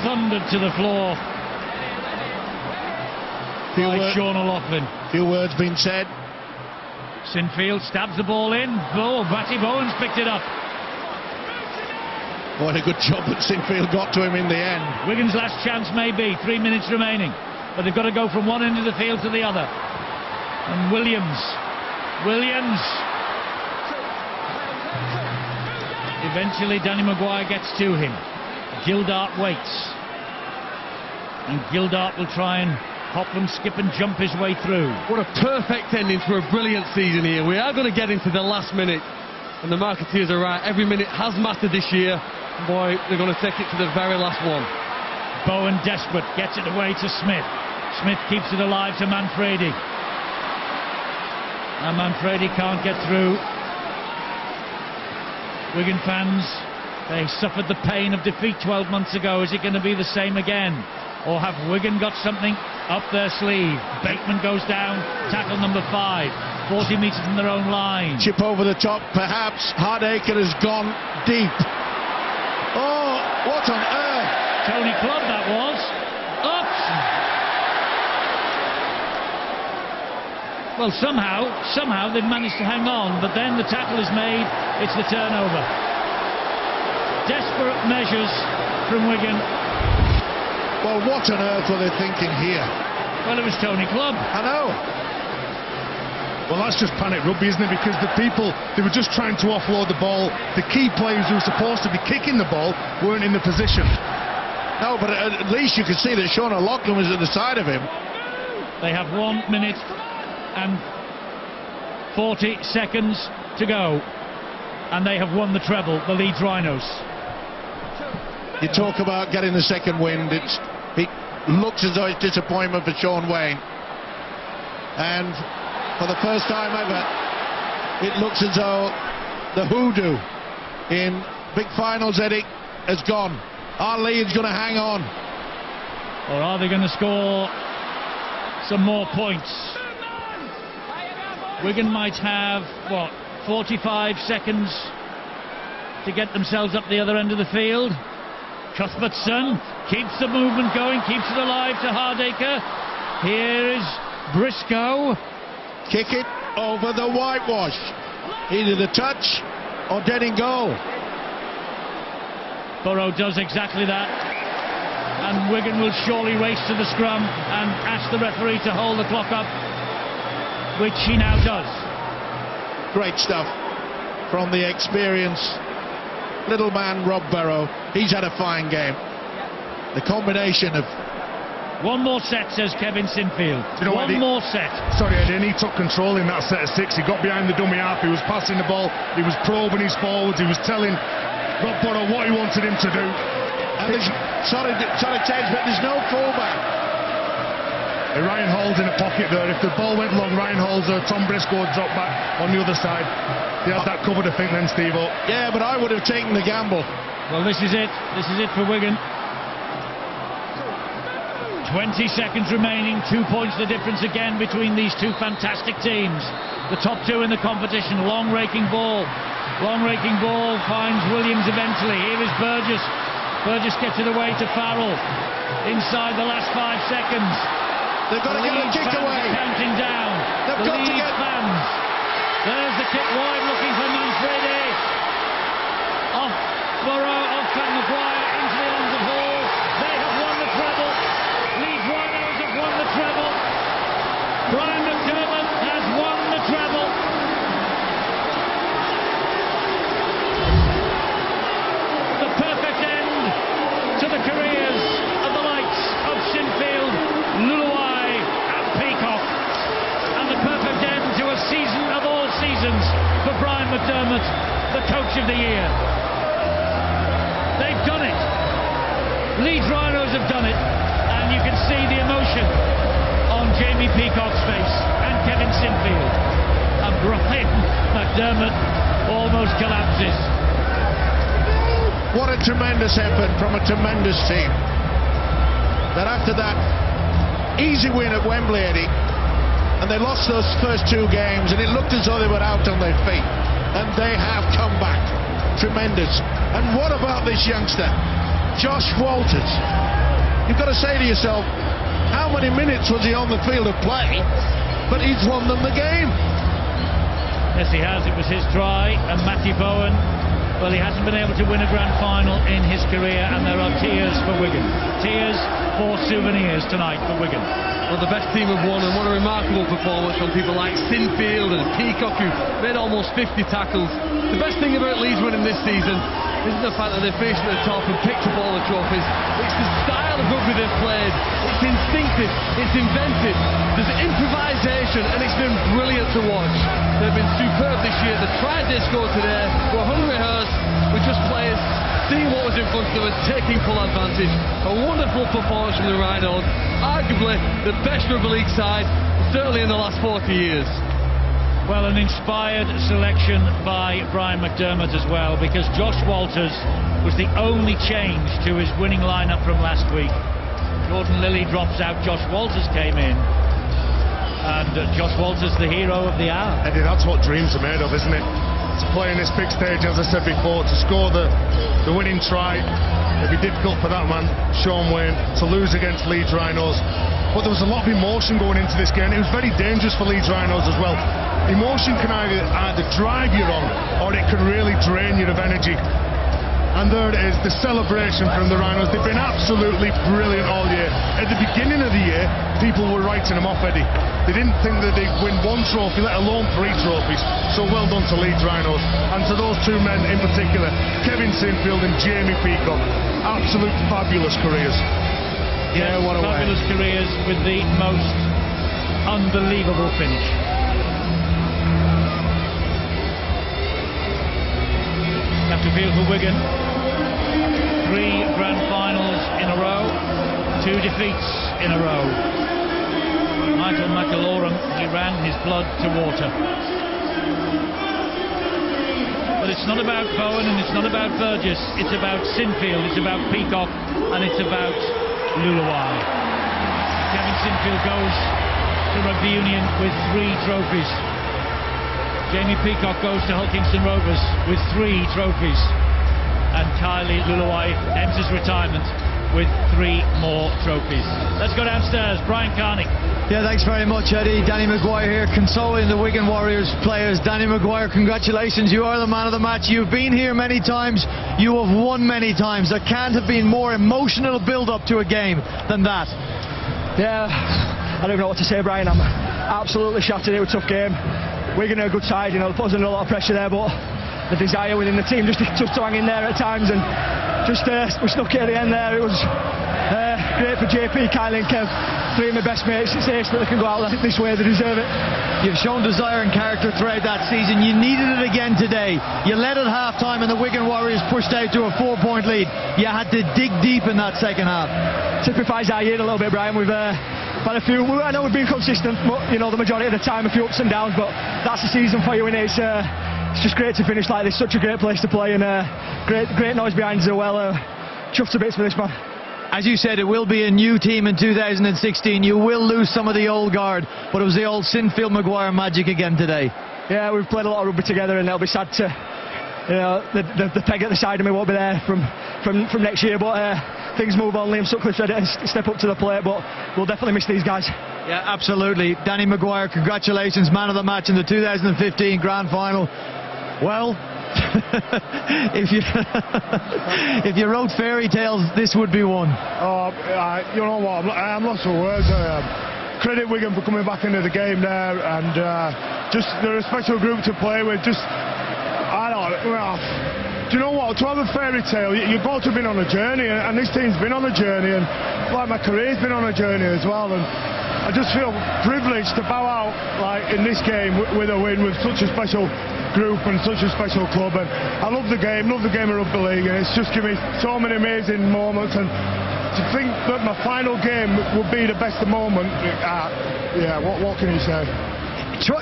thundered to the floor by Sean O'Loughlin. Few words being said. Sinfield stabs the ball in. Batty Bowen's picked it up. What a good job that Sinfield got to him in the end. Wigan's last chance may be 3 minutes remaining, but they've got to go from one end of the field to the other. And Williams. Eventually Danny Maguire gets to him. Gildart waits. And Gildart will try and hop and skip and jump his way through. What a perfect ending to a brilliant season here. We are going to get into the last minute. And the marketeers are right. Every minute has mattered this year. Boy, they're going to take it to the very last one. Bowen desperate, gets it away to Smith. Smith keeps it alive to Manfredi. And Manfredi can't get through. Wigan fans, they suffered the pain of defeat 12 months ago. Is it going to be the same again? Or have Wigan got something up their sleeve? Bateman goes down, tackle number 5, 40 metres from their own line. Chip over the top, perhaps. Hardaker has gone deep. Oh, what on earth? Tony Clubb, that was. Up! Well, somehow they've managed to hang on, but then the tackle is made, it's the turnover. Desperate measures from Wigan. Well, what on earth were they thinking here? Well, it was Tony Clubb. I know. Well, that's just panic rugby, isn't it? Because the people, they were just trying to offload the ball. The key players who were supposed to be kicking the ball weren't in the position. No, but at least you could see that Sean O'Loughlin was at the side of him. They have 1 minute and 40 seconds to go, and they have won the treble, the Leeds Rhinos. You talk about getting the second wind. It looks as though it's disappointment for Sean Wayne, and for the first time ever it looks as though the hoodoo in big finals, Eddie, has gone. Are Leeds going to hang on? Or are they going to score some more points? Wigan might have, what, 45 seconds to get themselves up the other end of the field. Cuthbertson keeps the movement going, keeps it alive to Hardacre. Here is Briscoe. Kick it over the whitewash. Either the touch or dead in goal. Burrow does exactly that. And Wigan will surely race to the scrum and ask the referee to hold the clock up, which he now does. Great stuff from the experienced little man Rob Burrow. He's had a fine game. The combination of... One more set, says Kevin Sinfield. One more set. Sorry, Eddie, and he took control in that set of 6. He got behind the dummy half, he was passing the ball, he was probing his forwards, he was telling Rob Burrow what he wanted him to do. And sorry Tej, but there's no fullback. Ryan Hall's in a pocket there. If the ball went long, Ryan Hall's or Tom Briscoe would drop back on the other side. They had that covered, I think, then, Steve-O. Yeah, but I would have taken the gamble. Well, this is it. This is it for Wigan. 20 seconds remaining. 2 points the difference again between these two fantastic teams. The top two in the competition. Long raking ball. Long raking ball finds Williams eventually. Here is Burgess. Burgess gets it away to Farrell. Inside the last 5 seconds. They've got to get a kick away. Counting down. They've got to get fans. There's the kick wide, looking for Manfredi. Off Burrow, off Pat Maguire, into the arms of Hall. They have won the treble. Leeds Rhinos have won the treble. Brian McDermott has won the treble. The perfect end to the careers of the likes of Sinfield, Luluai and Peacock. And the perfect end to a season of all seasons for Brian McDermott, the coach of the year. They've done it. Leeds Rhinos have done it. And you can see the emotion on Jamie Peacock's face and Kevin Sinfield. And Brian McDermott almost collapses. What a tremendous effort from a tremendous team. That after that easy win at Wembley, Eddie, and they lost those first 2 games, and it looked as though they were out on their feet. And they have come back. Tremendous. And what about this youngster, Josh Walters? You've got to say to yourself, how many minutes was he on the field of play? But he's won them the game. Yes, he has. It was his try. And Matty Bowen, well, he hasn't been able to win a grand final in his career, and there are tears for Wigan. Tears for souvenirs tonight for Wigan. Well, the best team have won, and what a remarkable performance from people like Sinfield and Peacock, who made almost 50 tackles. The best thing about Leeds winning this season isn't the fact that they finished at the top and picked up all the trophies. It's the style of rugby they've played. It's instinctive, it's inventive, there's improvisation, and it's been brilliant to watch. They've been superb this year. The tries they scored today were hungry hearts with just players seeing what was in front of them and taking full advantage. A wonderful performance from the Rhinos, arguably the best rugby league side, certainly in the last 40 years. Well, an inspired selection by Brian McDermott as well, because Josh Walters was the only change to his winning lineup from last week. Jordan Lilly drops out, Josh Walters came in, and Josh Walters the hero of the hour. Eddie, that's what dreams are made of, isn't it? To play in this big stage, as I said before, to score the winning try. It'd be difficult for that man, Sean Wayne, to lose against Leeds Rhinos. But there was a lot of emotion going into this game. It was very dangerous for Leeds Rhinos as well. Emotion can either drive you on, or it can really drain you of energy. And there it is, the celebration from the Rhinos. They've been absolutely brilliant all year. At the beginning of the year, people were writing them off, Eddie. They didn't think that they'd win 1 trophy, let alone 3 trophies. So well done to Leeds Rhinos. And to those 2 men in particular, Kevin Sinfield and Jamie Peacock. Absolute fabulous careers. Yeah, what a fabulous careers with the most unbelievable finish. Have to feel for Wigan. 3 grand finals in a row, 2 defeats in a row. Michael McAlorum, he ran his blood to water. But it's not about Bowen and it's not about Burgess. It's about Sinfield, it's about Peacock, and it's about Luluai. Kevin Sinfield goes to Rugby Union with 3 trophies. Jamie Peacock goes to Hull Kingston Rovers with 3 trophies. And Kylie Luluai ends his retirement with 3 more trophies. Let's go downstairs. Brian Carney. Yeah, thanks very much, Eddie. Danny Maguire here, consoling the Wigan Warriors players. Danny Maguire, congratulations. You are the man of the match. You've been here many times. You have won many times. There can't have been more emotional build-up to a game than that. Yeah, I don't even know what to say, Brian. I'm absolutely shattered. It was a tough game. Wigan are a good side, you know, there wasn't a lot of pressure there, but the desire within the team just to hang in there at times, and just we snuck it at the end there. It was great for JP, Kylie and Kev, 3 of my best mates. It's ace that they can go out this way, they deserve it. You've shown desire and character throughout that season. You needed it again today. You led at half-time and the Wigan Warriors pushed out to a 4-point lead. You had to dig deep in that second half. Typifies our year a little bit, Brian. We've had a few, I know we've been consistent, but, you know, the majority of the time a few ups and downs, but that's the season for you, and it's just great to finish like this. Such a great place to play, and great noise behind us as well. Chuffed to bits for this, man. As you said, it will be a new team in 2016. You will lose some of the old guard, but it was the old Sinfield Maguire magic again today. Yeah, we've played a lot of rugby together, and it'll be sad to, you know, the peg at the side of me won't be there from next year, but things move on. Liam Sutcliffe's ready to step up to the plate, but we'll definitely miss these guys. Yeah, absolutely. Danny Maguire, congratulations, man of the match in the 2015 grand final. Well, if you wrote fairy tales, this would be one. You know what, I'm lost for words. Credit Wigan for coming back into the game there, and just they're a special group to play with. Just, I don't know. Do you know what? To have a fairy tale, you've got to have been on a journey, and this team's been on a journey, and like my career's been on a journey as well. And I just feel privileged to bow out like in this game with a win with such a special group and such a special club. And I love the game of rugby league, and it's just given me so many amazing moments. And to think that my final game would be the best moment, yeah, what can you say?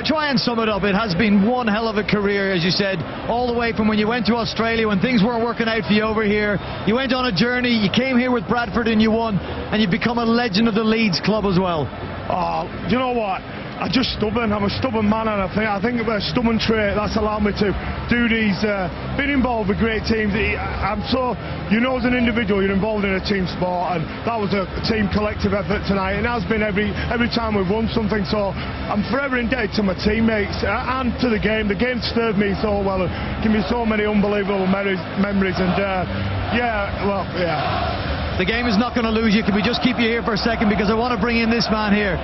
Try and sum it up. It has been one hell of a career, as you said, all the way from when you went to Australia, when things weren't working out for you over here. You went on a journey, you came here with Bradford and you won, and you've become a legend of the Leeds club as well. Oh, do you know what? I'm just stubborn. I'm a stubborn man, and I think a stubborn trait that's allowed me to do these. Been involved with great teams. I'm so, you know, as an individual, you're involved in a team sport, and that was a team collective effort tonight. And it has been every time we've won something. So I'm forever indebted to my teammates and to the game. The game served me so well and given me so many unbelievable memories. And yeah. The game is not going to lose you. Can we just keep you here for a second, because I want to bring in this man here.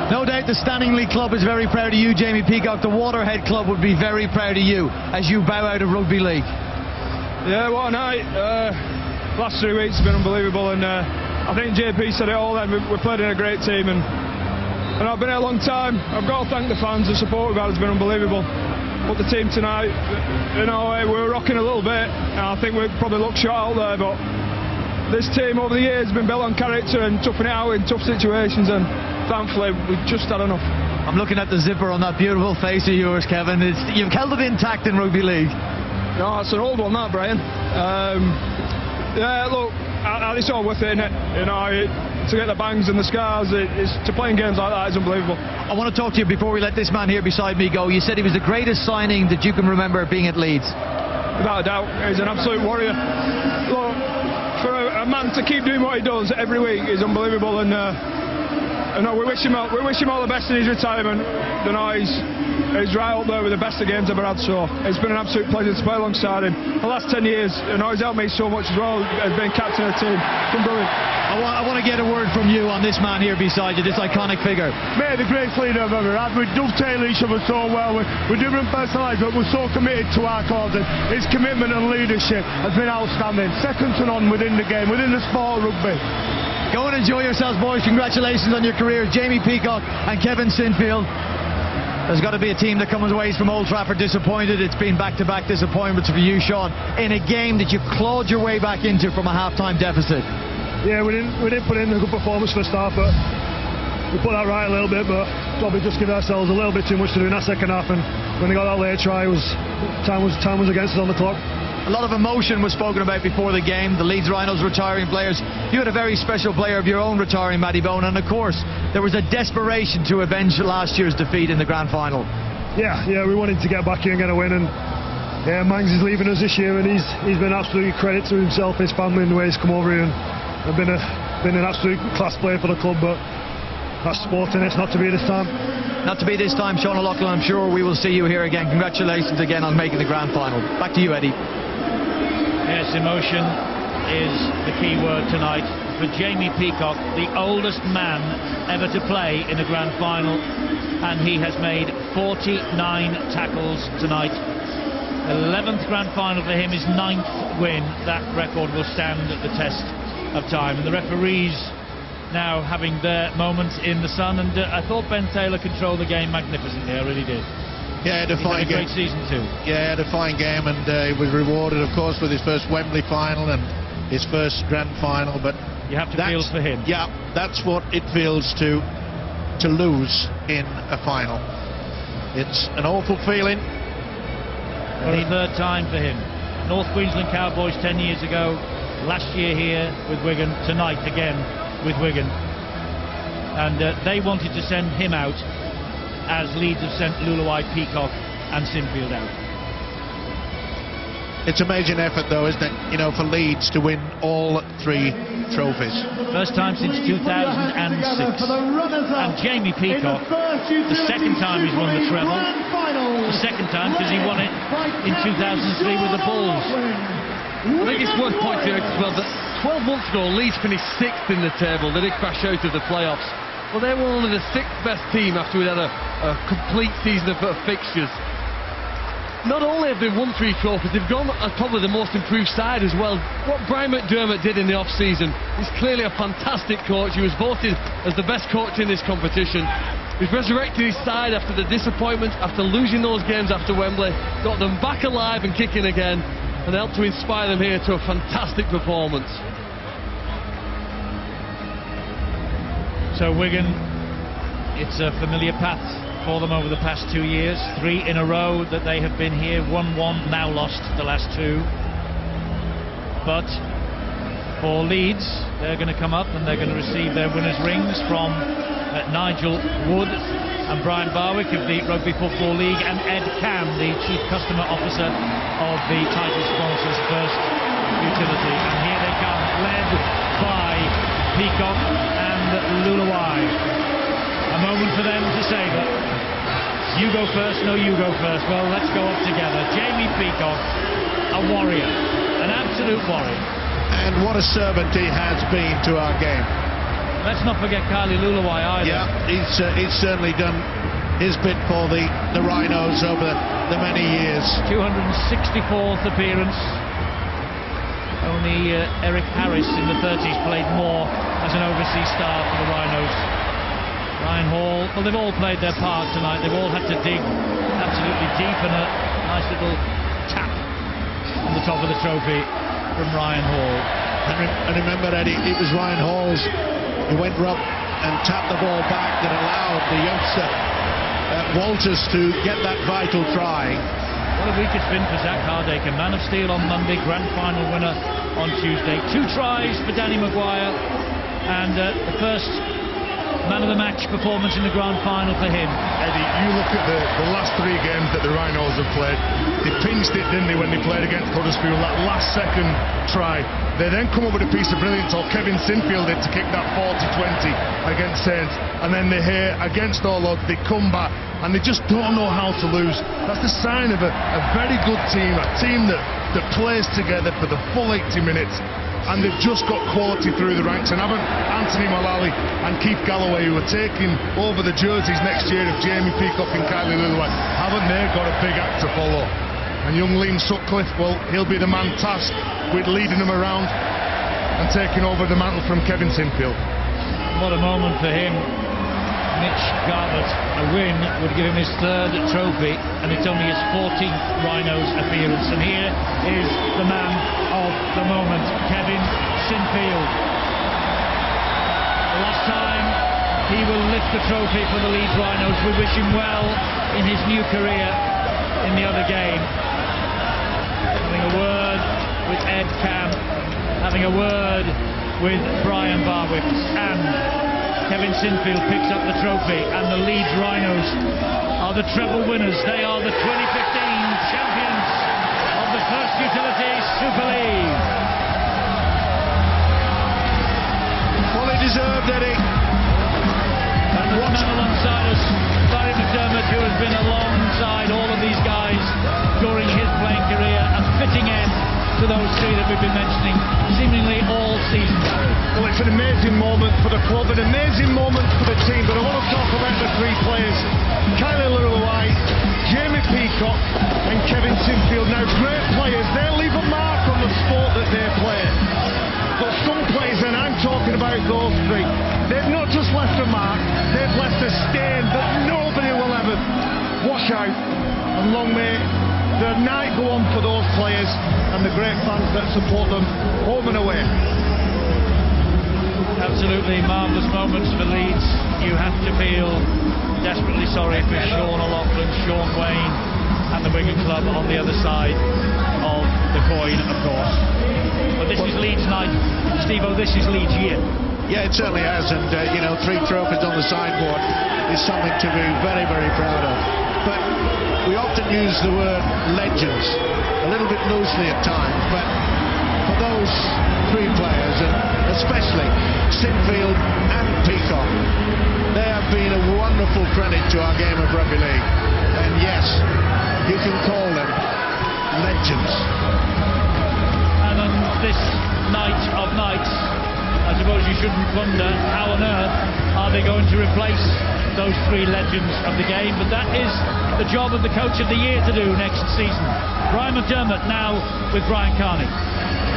No doubt the Stanningley Club is very proud of you, Jamie Peacock. The Waterhead Club would be very proud of you as you bow out of rugby league. Yeah, what a night. Last 3 weeks have been unbelievable, and I think JP said it all then. We've played in a great team, and I've been here a long time. I've got to thank the fans. The support we've had has been unbelievable. But the team tonight, you know, we were rocking a little bit, and I think we probably looked short out there, but this team over the years has been built on character and toughing it out in tough situations, and thankfully we've just had enough. I'm looking at the zipper on that beautiful face of yours, Kevin. You've held it intact in rugby league. No, it's an old one, that, Brian. Yeah, look, it's all worth it, innit? You know, to get the bangs and the scars, to play in games like that is unbelievable. I want to talk to you before we let this man here beside me go. You said he was the greatest signing that you can remember being at Leeds. Without a doubt, he's an absolute warrior. Look, for a man to keep doing what he does every week is unbelievable, and we wish him all the best in his retirement. You know, he's right up there with the best the game's ever had, so it's been an absolute pleasure to play alongside him. The last 10 years, you know, he's helped me so much as well as being captain of the team. It's been brilliant. I want to get a word from you on this man here beside you, this iconic figure. Mate, the greatest leader I've ever had. We dovetail each other so well. We're different personalities, but we're so committed to our cause. And his commitment and leadership has been outstanding. Second to none within the game, within the sport of rugby. Go and enjoy yourselves, boys. Congratulations on your careers, Jamie Peacock and Kevin Sinfield. There's got to be a team that comes away from Old Trafford disappointed. It's been back-to-back disappointments for you, Sean, in a game that you clawed your way back into from a half-time deficit. Yeah, we didn't put in a good performance for a start, but we put that right a little bit, but probably just give ourselves a little bit too much to do in that second half, and when they got that late try, time was against us on the clock. A lot of emotion was spoken about before the game. The Leeds Rhinos retiring players. You had a very special player of your own retiring, Matty Bone, and of course there was a desperation to avenge last year's defeat in the grand final. Yeah, we wanted to get back here and get a win, and yeah, Mangs is leaving us this year, and he's been absolutely credit to himself and his family in the way he's come over here, and been an absolute class player for the club. But that's sport, and it's not to be this time. Not to be this time, Sean O'Loughlin. I'm sure we will see you here again. Congratulations again on making the grand final. Back to you, Eddie. Yes, emotion is the key word tonight for Jamie Peacock, the oldest man ever to play in a grand final, and he has made 49 tackles tonight. 11th grand final for him, his 9th win. That record will stand the test of time, and the referees now having their moments in the sun, and I thought Ben Taylor controlled the game magnificently. I really did. Yeah, He's had a great season too. Yeah, had a fine game, and he was rewarded, of course, with his first Wembley final and his first grand final. But you have to feel for him. Yeah, that's what it feels to lose in a final. It's an awful feeling. For the third time for him. North Queensland Cowboys 10 years ago, last year here with Wigan, tonight again with Wigan, and they wanted to send him out as Leeds have sent Luluai, Peacock and Sinfield out. It's a major effort though, isn't it, for Leeds to win all 3 trophies. First time since 2006. And Jamie Peacock, the second time he's won the treble, the second time because he won it in 2003 with the Bulls. I think it's worth pointing out as well that 12 months ago Leeds finished 6th in the table. They did crash out of the playoffs. Well, they were only the 6th best team after we'd had a complete season of fixtures. Not only have they won 3 trophies, they've gone as probably the most improved side as well. What Brian McDermott did in the off-season, he's clearly a fantastic coach. He was voted as the best coach in this competition. He's resurrected his side after the disappointment, after losing those games after Wembley, got them back alive and kicking again, and helped to inspire them here to a fantastic performance. So Wigan, it's a familiar path for them over the past 2 years. 3 in a row that they have been here, 1-1, now lost the last 2. But for Leeds, they're going to come up and they're going to receive their winners' rings from Nigel Wood and Brian Barwick of the Rugby Football League, and Ed Cam, the Chief Customer Officer of the title sponsors First Utility. And here they come, led by Peacock and Luluai. A moment for them to savour. You go first, no you go first. Well, let's go up together. Jamie Peacock, a warrior, an absolute warrior. And what a servant he has been to our game. Let's not forget Kylie Luluai either. Yeah, he's certainly done his bit for the Rhinos over the many years. 264th appearance. Only Eric Harris in the 30s played more as an overseas star for the Rhinos. Ryan Hall, well, they've all played their part tonight. They've all had to dig absolutely deep, and a nice little tap on the top of the trophy from Ryan Hall. And remember, Eddie, it was Ryan Hall's who went up and tapped the ball back that allowed the youngster Walters to get that vital try. What a week it's been for Zach Hardacre. Man of Steel on Monday, grand final winner on Tuesday. 2 tries for Danny Maguire, and the first man of the match performance in the grand final for him. Eddie, you look at the last 3 games that the Rhinos have played. They pinched it, didn't they, when they played against Huddersfield, that last second try. They then come up with a piece of brilliance, or Kevin Sinfield did, to kick that 40-20 against Saints. And then they here, against all odds, they come back, and they just don't know how to lose. That's the sign of a very good team, a team that plays together for the full 80 minutes. And they've just got quality through the ranks, and haven't Anthony Mullally and Keith Galloway, who are taking over the jerseys next year of Jamie Peacock and Kylie Luluai, haven't they got a big act to follow? And young Liam Sutcliffe, well, he'll be the man tasked with leading them around and taking over the mantle from Kevin Sinfield. What a moment for him. Mitch Garbutt. A win would give him his 3rd trophy, and it's only his 14th Rhinos appearance. And here is the man of the moment, Kevin Sinfield. The last time he will lift the trophy for the Leeds Rhinos. We wish him well in his new career. in the other game. Having a word with Ed Camp, having a word with Brian Barwick, and Kevin Sinfield picks up the trophy, and the Leeds Rhinos are the treble winners. They are the 2015 champions of the First Utility Super League. Fully deserved, Eddie. And the man alongside us, Barry McDermott, who has been alongside all of these guys during his playing career, a fitting end to those three that we've been mentioning seemingly all season. Well, it's an amazing moment for the club, an amazing moment for the team, but I want to talk about the three players, Kyle White, Jamie Peacock and Kevin Sinfield. Now, great players, they leave a mark on the sport that they play. But some players, and I'm talking about those three, they've not just left a mark, they've left a stain that nobody will ever wash out. And long may the night go on for those players and the great fans that support them home and away. Absolutely marvellous moments for Leeds. You have to feel desperately sorry for Sean O'Loughlin, Sean Wayne and the Wigan club on the other side of the coin, of course. But this is Leeds night. Steve-O, this is Leeds year. Yeah, it certainly has, and you know, 3 trophies on the sideboard is something to be very, very proud of. But we often use the word legends a little bit loosely at times, but for those 3 players, and especially Sinfield and Peacock, they have been a wonderful credit to our game of rugby league. And yes, you can call them legends. And on this night of nights, I suppose you shouldn't wonder how on earth are they going to replace those 3 legends of the game, but that is the job of the Coach of the Year to do next season. Brian McDermott now with Brian Carney.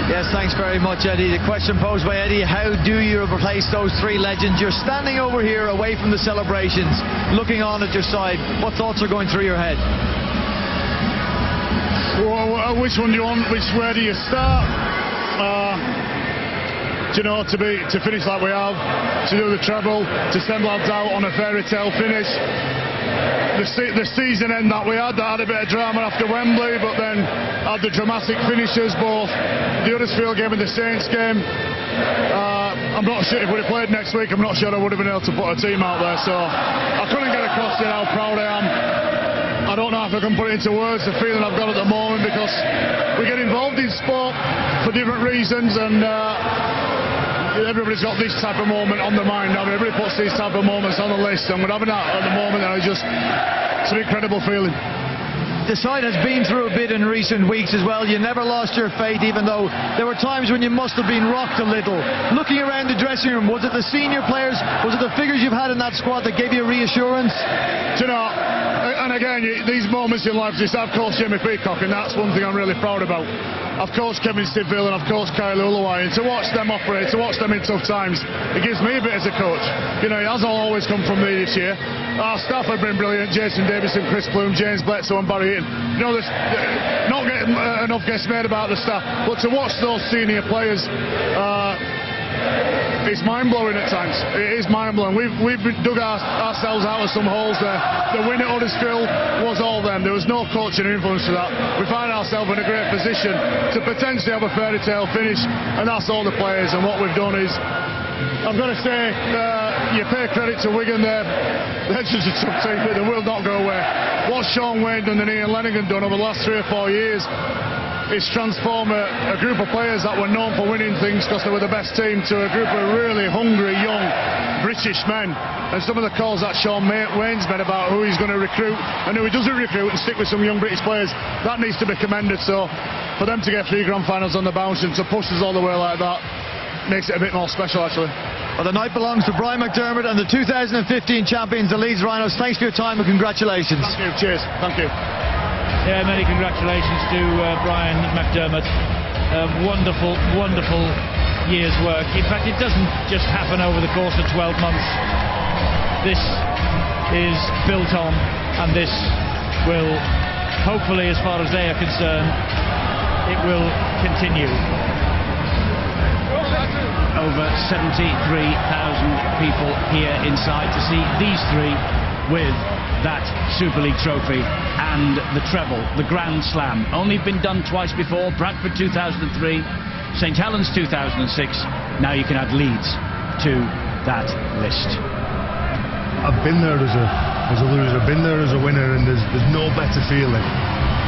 Yes, thanks very much, Eddie. The question posed by Eddie, how do you replace those 3 legends? You're standing over here away from the celebrations, looking on at your side. What thoughts are going through your head? Well, which one do you want? Where do you start? You know, to finish like we have, to do the treble, to send lads out on a fairy tale finish. The season end that we had, that had a bit of drama after Wembley, but then had the dramatic finishes, both the Huddersfield game and the Saints game. I'm not sure if we'd have played next week, I'm not sure I would have been able to put a team out there, so I couldn't get across yet how proud I am. I don't know if I can put it into words, the feeling I've got at the moment, because we get involved in sport for different reasons, and everybody's got this type of moment on the mind. I mean, everybody puts these type of moments on the list, and we're having that at the moment, and it's an incredible feeling. The side has been through a bit in recent weeks as well. You never lost your faith, even though there were times when you must have been rocked a little. Looking around the dressing room, was it the senior players, was it the figures you've had in that squad that gave you reassurance? Do you know, and again, these moments in life, just, of course, Jamie Peacock, and that's one thing I'm really proud about. Of course, Kevin Sinfield, and of course, Kyle White. And to watch them operate, to watch them in tough times, it gives me a bit as a coach. You know, it hasn't always come from me this year. Our staff have been brilliant. Jason Davison, Chris Bloom, James Bledsoe and Barry Eaton. You know, there's not getting enough gets made about the staff, but to watch those senior players, it's mind-blowing at times. It is mind-blowing. We've dug ourselves out of some holes there. The win at Huddersfield was all them. There was no coaching influence to that. We find ourselves in a great position to potentially have a fairy tale finish, and that's all the players. And what we've done is, I've got to say, you pay credit to Wigan there. They're just a tough team, but they will not go away. What Sean Wayne done and Ian Lenigan done over the last 3 or 4 years, it's transformed a group of players that were known for winning things because they were the best team to a group of really hungry, young British men. And some of the calls that Sean Wayne's made about who he's going to recruit and who he doesn't recruit and stick with some young British players, that needs to be commended. So for them to get 3 grand finals on the bounce and to push us all the way like that makes it a bit more special, actually. Well, the night belongs to Brian McDermott and the 2015 champions, the Leeds Rhinos. Thanks for your time and congratulations. Thank you. Cheers. Thank you. Yeah, many congratulations to Brian McDermott. Wonderful, wonderful year's work. In fact, it doesn't just happen over the course of 12 months. This is built on, and this will, hopefully, as far as they are concerned, it will continue. Over 73,000 people here inside to see these 3 with that Super League trophy and the treble, the Grand Slam. Only been done twice before, Bradford 2003, St Helens 2006. Now you can add Leeds to that list. I've been there as a loser, I've been there as a winner, and there's no better feeling.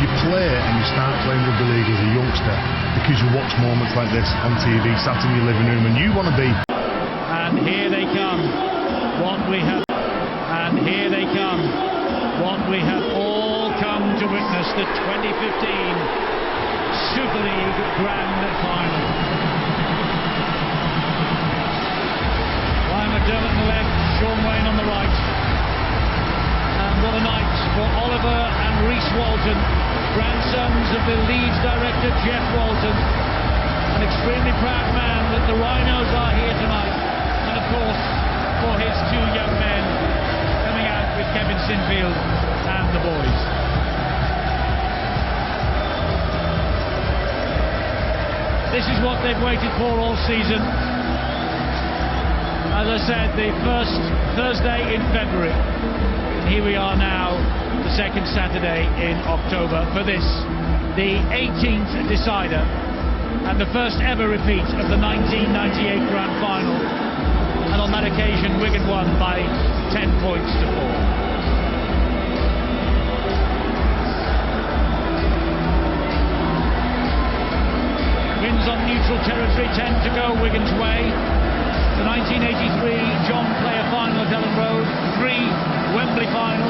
You play and you start playing rugby league as a youngster because you watch moments like this on TV, sat in your living room, and you want to be. And here they come, what we have, and here they come, what we have all come to witness, the 2015 Super League Grand Final. Ryan McDermott on the left, Sean Wayne on the right. And what a night for Oliver and Rhys Walton, grandsons of the Leeds director Jeff Walton. An extremely proud man that the Rhinos are here tonight. And of course, for his two young men coming out with Kevin Sinfield and the boys. This is what they've waited for all season. As I said, the first Thursday in February. And here we are now, the second Saturday in October for this, the 18th decider and the first ever repeat of the 1998 Grand Final. And on that occasion, Wigan won by 10 points to 4. Wins on neutral territory tend to go Wigan's way. The 1983 John Player final at Ellen Road, 3 Wembley finals.